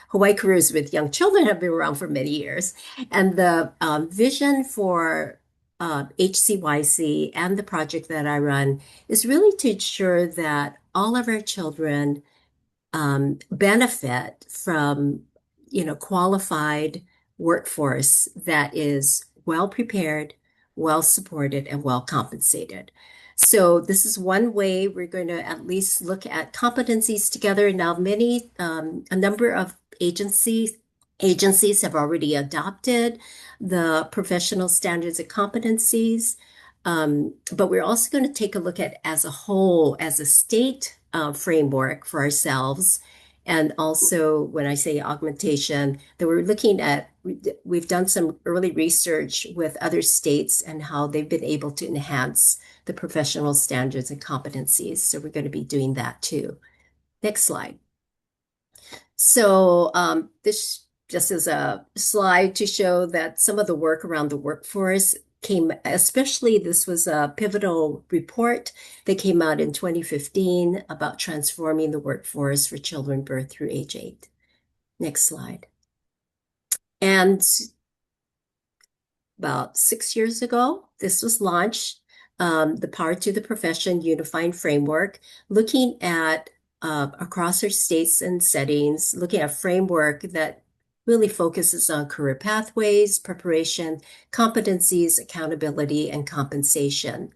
Hawaii Careers with Young Children have been around for many years. And the vision for HCYC and the project that I run is really to ensure that all of our children benefit from, qualified workforce that is well prepared, well supported, and well compensated. So this is one way we're going to at least look at competencies together. Now, a number of agencies have already adopted the professional standards and competencies. But we're also going to take a look at as a whole, as a state framework for ourselves. And also, when I say augmentation, that we've done some early research with other states and how they've been able to enhance the professional standards and competencies. So we're going to be doing that too. Next slide. So this just is a slide to show that some of the work around the workforce this was a pivotal report that came out in 2015 about transforming the workforce for children birth through age 8. Next slide. And about 6 years ago, this was launched, the Power to the Profession Unifying Framework, looking at across our states and settings, looking at a framework that really focuses on career pathways, preparation, competencies, accountability, and compensation.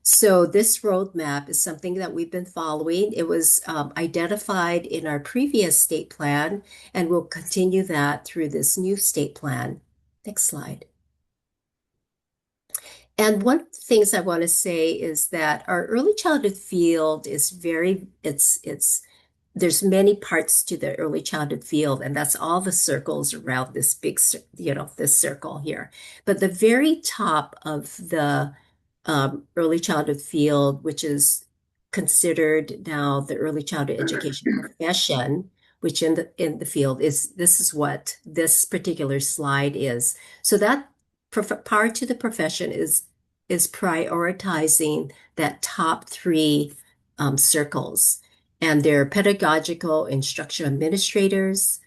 So this roadmap is something that we've been following. It was identified in our previous state plan, and we'll continue that through this new state plan. Next slide. And one of the things I want to say is that our early childhood field is there's many parts to the early childhood field, and that's all the circles around this big, this circle here. But the very top of the early childhood field, which is considered now the early childhood education profession, which in the field this is what this particular slide is. So that part to the profession is prioritizing that top three circles, and they're pedagogical instruction administrators,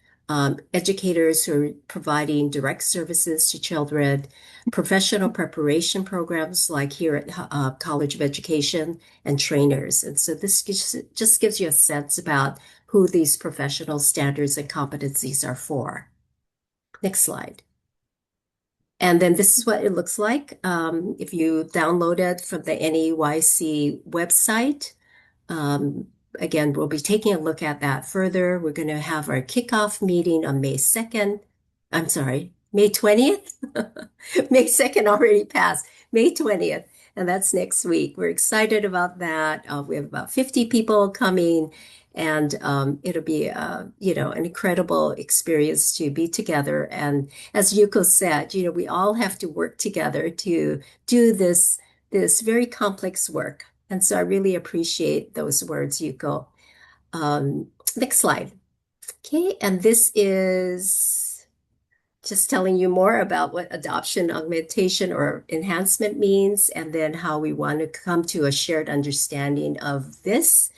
educators who are providing direct services to children, professional preparation programs like here at College of Education, and trainers. And so this just gives you a sense about who these professional standards and competencies are for. Next slide. And then this is what it looks like if you download it from the NEYC website. Again, we'll be taking a look at that further. We're going to have our kickoff meeting on May 2nd. I'm sorry, May 20th? May 2nd already passed. May 20th, and that's next week. We're excited about that. We have about 50 people coming, and it'll be an incredible experience to be together. And as Yuko said, we all have to work together to do this very complex work. And so I really appreciate those words, Yuko. Next slide. Okay, and this is just telling you more about what adoption, augmentation, or enhancement means, and then how we want to come to a shared understanding of these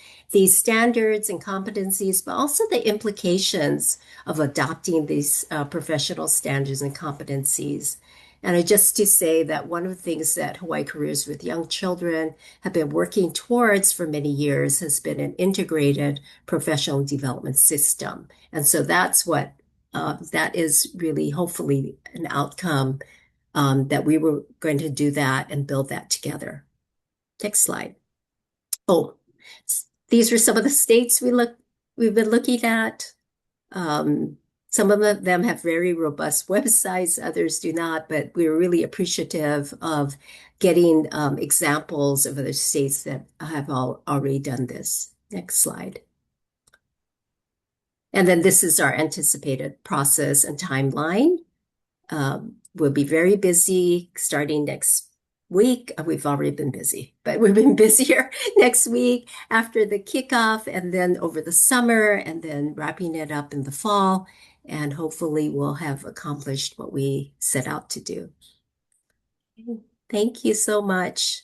standards and competencies, but also the implications of adopting these professional standards and competencies. And just to say that one of the things that Hawaii Careers with Young Children have been working towards for many years has been an integrated professional development system. And so that's what that is really hopefully an outcome that we were going to do that and build that together. Next slide. Oh, these are some of the states we've been looking at. Some of them have very robust websites, others do not, but we're really appreciative of getting examples of other states that have already done this. Next slide. And then this is our anticipated process and timeline. We'll be very busy starting next week. We've already been busy, but we've been busier next week after the kickoff, and then over the summer, and then wrapping it up in the fall. And hopefully we'll have accomplished what we set out to do. Thank you so much.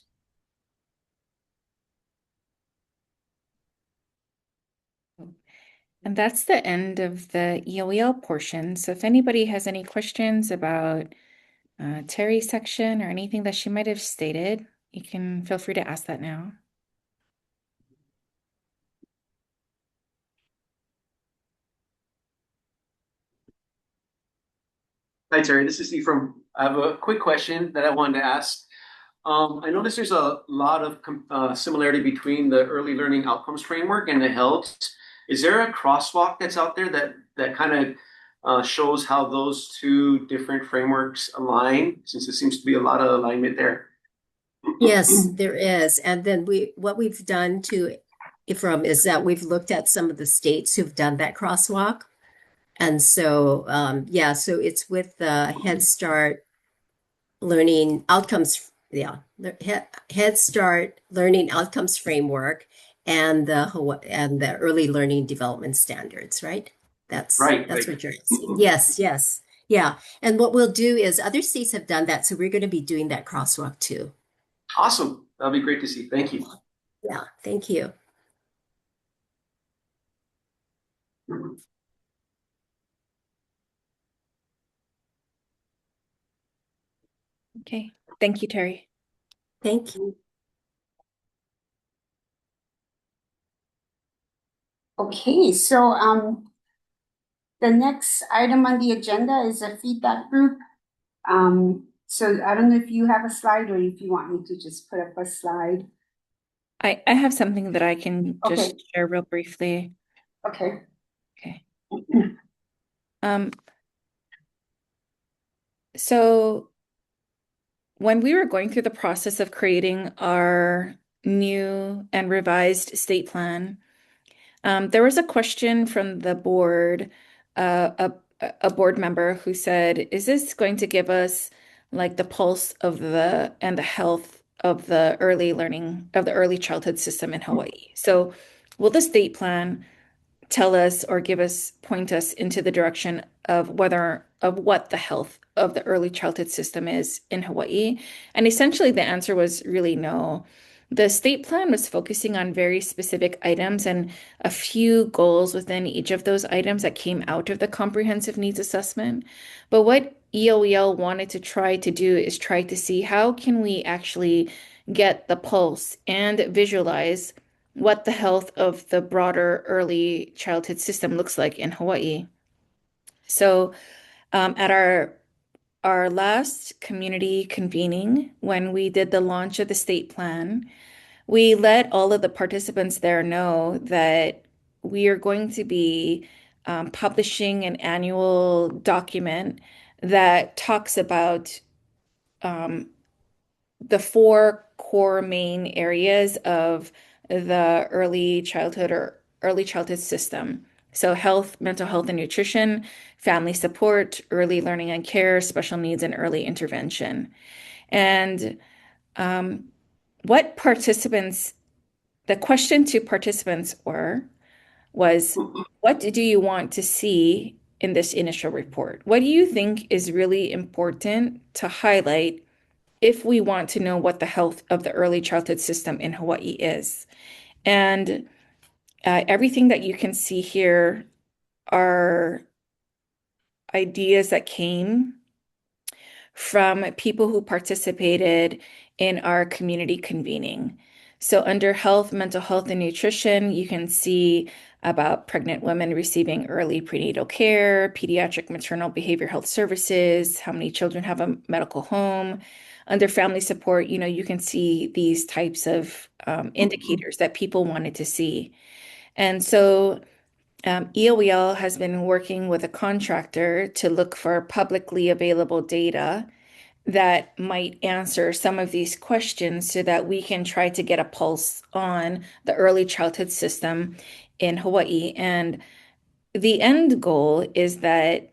And that's the end of the EOEL portion. So if anybody has any questions about Terry's section or anything that she might have stated, you can feel free to ask that now.
Hi, Terry. This is Ephraim. I have a quick question that I wanted to ask. I noticed there's a lot of similarity between the early learning outcomes framework and the health. Is there a crosswalk that's out there that kind of shows how those two different frameworks align, since there seems to be a lot of alignment there?
Yes, there is. And then what we've done to Ephraim is that we've looked at some of the states who've done that crosswalk. And so, so it's with the Head Start Learning Outcomes, Head Start Learning Outcomes Framework and the Early Learning Development Standards, right? That's
right.
What you're asking. Yes. Yeah. And what we'll do is other states have done that, so we're going to be doing that crosswalk too.
Awesome. That'll be great to see. Thank you.
Yeah, thank you.
Okay. Thank you, Terry.
Thank you.
Okay, so the next item on the agenda is a feedback group. So I don't know if you have a slide or if you want me to just put up a slide.
I have something that I can just
Okay.
share real briefly.
Okay.
Okay. So when we were going through the process of creating our new and revised state plan, there was a question from the board, a board member who said, "Is this going to give us like the pulse of the and the health of the early learning of the early childhood system in Hawaii? So, will the state plan tell us or point us into the direction of what the health of the early childhood system is in Hawaii?" And essentially the answer was really no. The state plan was focusing on very specific items and a few goals within each of those items that came out of the comprehensive needs assessment. But what EOEL wanted to try to do is try to see how can we actually get the pulse and visualize what the health of the broader early childhood system looks like in Hawaii. So, at our last community convening, when we did the launch of the state plan, we let all of the participants there know that we are going to be publishing an annual document that talks about the four core main areas of the early childhood system. So health, mental health and nutrition, family support, early learning and care, special needs, and early intervention. And what participants, the question to participants was, what do you want to see in this initial report? What do you think is really important to highlight if we want to know what the health of the early childhood system in Hawaii is? And everything that you can see here are ideas that came from people who participated in our community convening. So under health, mental health, and nutrition, you can see about pregnant women receiving early prenatal care, pediatric maternal behavior health services, how many children have a medical home. Under family support, you can see these types of indicators that people wanted to see. And so EOEL has been working with a contractor to look for publicly available data that might answer some of these questions so that we can try to get a pulse on the early childhood system in Hawaii. And the end goal is that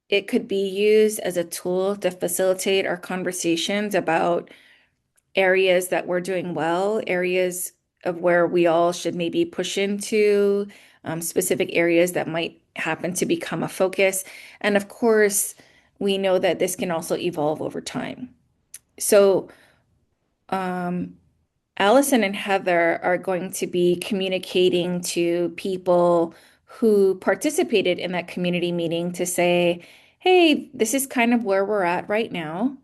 it could be used as a tool to facilitate our conversations about areas that we're doing well, areas of where we all should maybe push into, specific areas that might happen to become a focus. And of course, we know that this can also evolve over time. So, Allison and Heather are going to be communicating to people who participated in that community meeting to say, hey, this is kind of where we're at right now.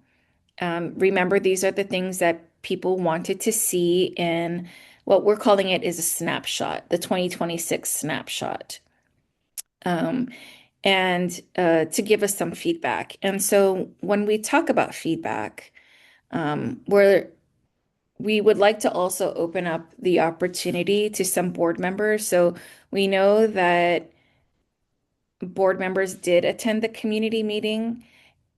Remember, these are the things that people wanted to see in what we're calling it is a snapshot, the 2026 snapshot, and to give us some feedback. And so when we talk about feedback, we would like to also open up the opportunity to some board members. So we know that board members did attend the community meeting.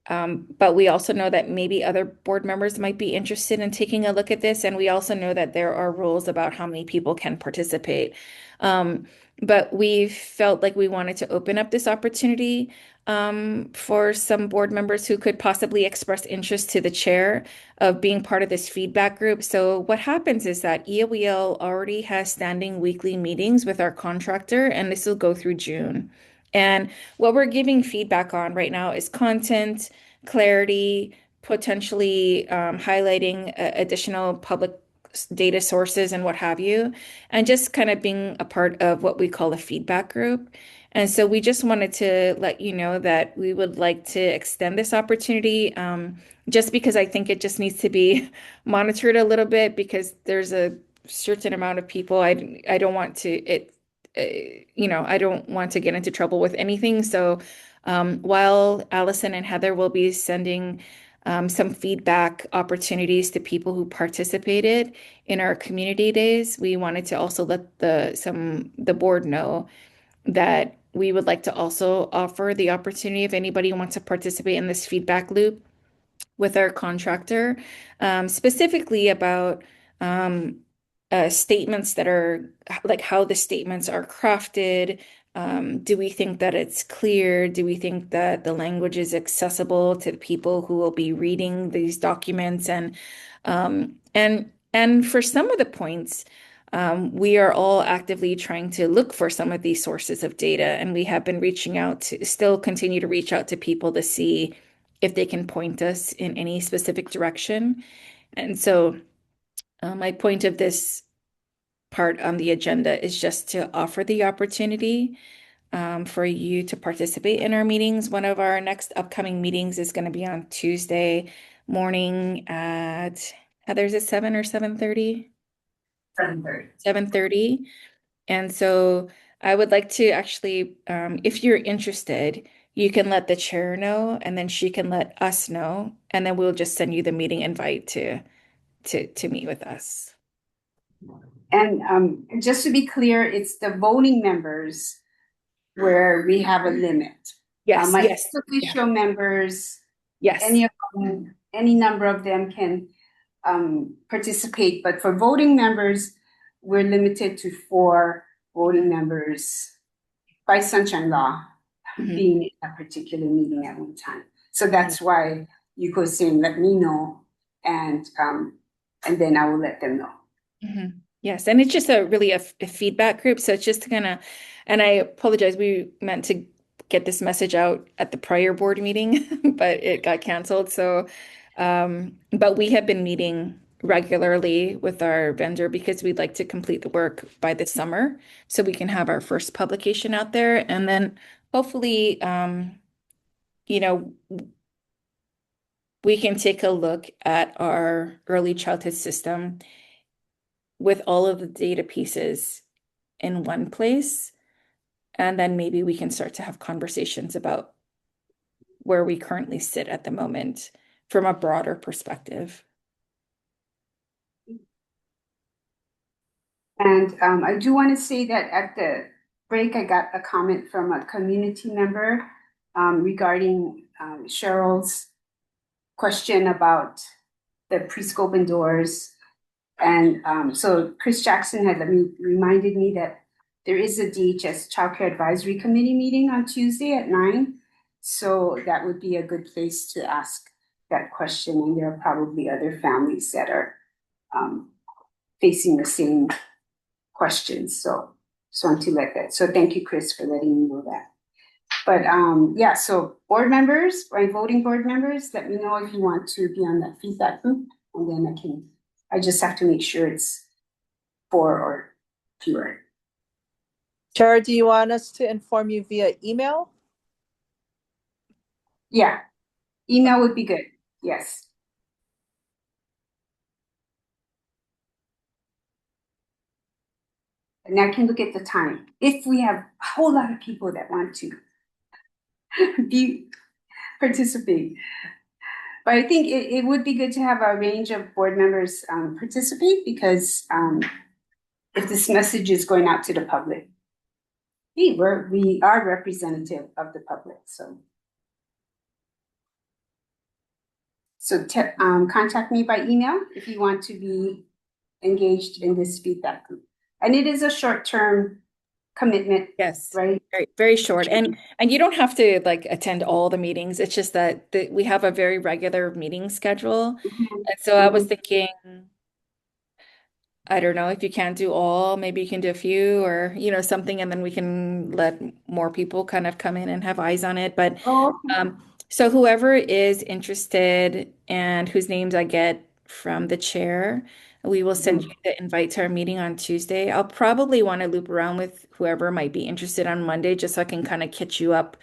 But we also know that maybe other board members might be interested in taking a look at this. And we also know that there are rules about how many people can participate. But we felt like we wanted to open up this opportunity for some board members who could possibly express interest to the chair of being part of this feedback group. So what happens is that EOEL already has standing weekly meetings with our contractor, and this will go through June. And what we're giving feedback on right now is content, clarity, potentially highlighting additional public data sources and what have you, and just kind of being a part of what we call a feedback group. And so we just wanted to let you know that we would like to extend this opportunity, just because I think it just needs to be monitored a little bit because there's a certain amount of people I don't want to I don't want to get into trouble with anything. So while Allison and Heather will be sending some feedback opportunities to people who participated in our community days. We wanted to also let the board know that we would like to also offer the opportunity if anybody wants to participate in this feedback loop with our contractor, specifically about statements that are like how the statements are crafted. Do we think that it's clear? Do we think that the language is accessible to the people who will be reading these documents? And for some of the points, we are all actively trying to look for some of these sources of data, and we have been reaching out to still continue to reach out to people to see if they can point us in any specific direction. And so my point of this part on the agenda is just to offer the opportunity for you to participate in our meetings. One of our next upcoming meetings is going to be on Tuesday morning at, Heather's at 7 or 7:30?
7:30.
7:30. And so I would like to actually, if you're interested, you can let the chair know, and then she can let us know, and then we'll just send you the meeting invite to meet with us.
And just to be clear, it's the voting members where we have a limit.
Yes,
My
yes,
official members,
yes.
Any number of them can participate, but for voting members, we're limited to 4 voting members by sunshine law being in a particular meeting at one time. So that's why you go saying, let me know, and then I will let them know.
Yes, and it's just a feedback group. So it's just kind of, and I apologize, we meant to get this message out at the prior board meeting, but it got canceled. So, but we have been meeting regularly with our vendor because we'd like to complete the work by the summer so we can have our first publication out there. And then hopefully, you know, we can take a look at our early childhood system with all of the data pieces in one place. And then maybe we can start to have conversations about where we currently sit at the moment from a broader perspective.
And I do want to say that at the break, I got a comment from a community member regarding Cheryl's question about the prescope indoors. And so Chris Jackson had reminded me that there is a DHS Child Care Advisory Committee meeting on Tuesday at 9. So that would be a good place to ask that question. And there are probably other families that are facing the same questions. So just want to let that. So thank you, Chris, for letting me know that. But yeah, so board members, right, voting board members, let me know if you want to be on that feedback group, and then I just have to make sure it's 4 or fewer.
Tara, do you want us to inform you via email?
Yeah, email would be good. Yes. And I can look at the time. If we have a whole lot of people that want to participate. But I think it would be good to have a range of board members participate, because if this message is going out to the public, we are representative of the public. So contact me by email if you want to be engaged in this feedback group. And it is a short-term commitment.
Yes,
right?
Very, very short. And you don't have to like attend all the meetings. It's just that we have a very regular meeting schedule. And so I was thinking, I don't know, if you can't do all, maybe you can do a few, or something, and then we can let more people kind of come in and have eyes on it. But so whoever is interested and whose names I get from the chair, we will send you the invite to our meeting on Tuesday. I'll probably want to loop around with whoever might be interested on Monday, just so I can kind of catch you up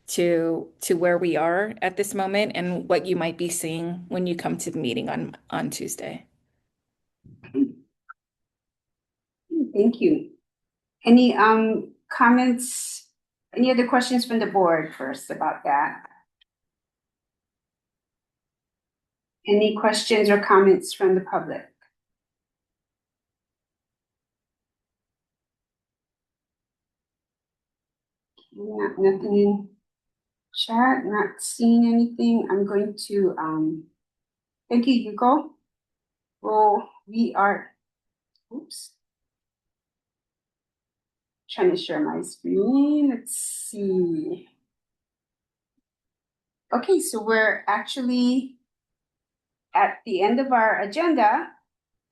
to where we are at this moment and what you might be seeing when you come to the meeting on Tuesday.
Thank you. Any comments? Any other questions from the board first about that? Any questions or comments from the public? Nothing in chat, not seeing anything. I'm going to, thank you, Yuko. Well, we are, oops. Trying to share my screen. Let's see. Okay, so we're actually at the end of our agenda,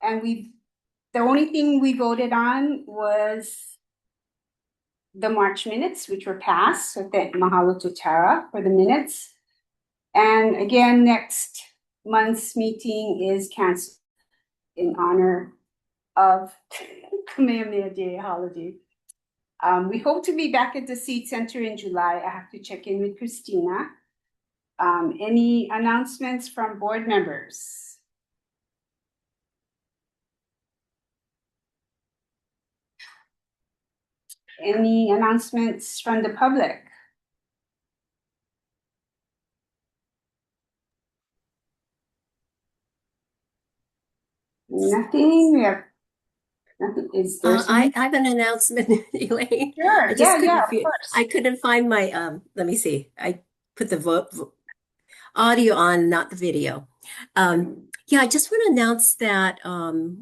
and the only thing we voted on was the March minutes, which were passed. So thank mahalo to Tara for the minutes. And again, next month's meeting is canceled in honor of Kamehameha Day holiday. We hope to be back at the Seed Center in July. I have to check in with Christina. Any announcements from board members? Any announcements from the public? Nothing. We have nothing. Is there?
I have an announcement, Elaine.
Sure.
I just
Yeah,
couldn't
of course.
I couldn't find my let me see. I put the audio on, not the video. Yeah, I just want to announce that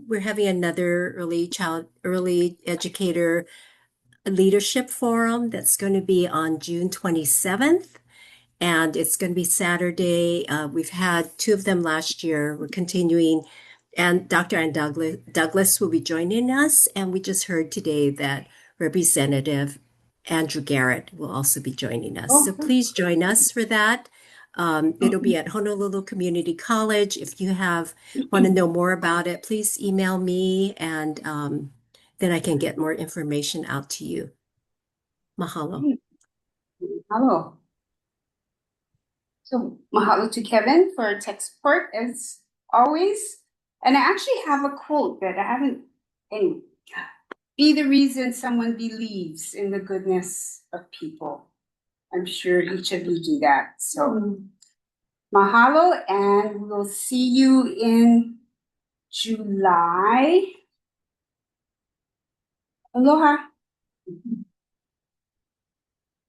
we're having another early educator leadership forum that's going to be on June 27th. And it's going to be Saturday. We've had 2 of them last year. We're continuing. And Dr. Ann Douglas will be joining us. And we just heard today that Representative Andrew Garrett will also be joining us. So please join us for that. It'll be at Honolulu Community College. If you want to know more about it, please email me, and then I can get more information out to you. Mahalo.
Hello. So mahalo to Kevin for tech support as always. And I actually have a quote that I haven't, anyway, be the reason someone believes in the goodness of people. I'm sure each of you do that. So mahalo, and we'll see you in July. Aloha.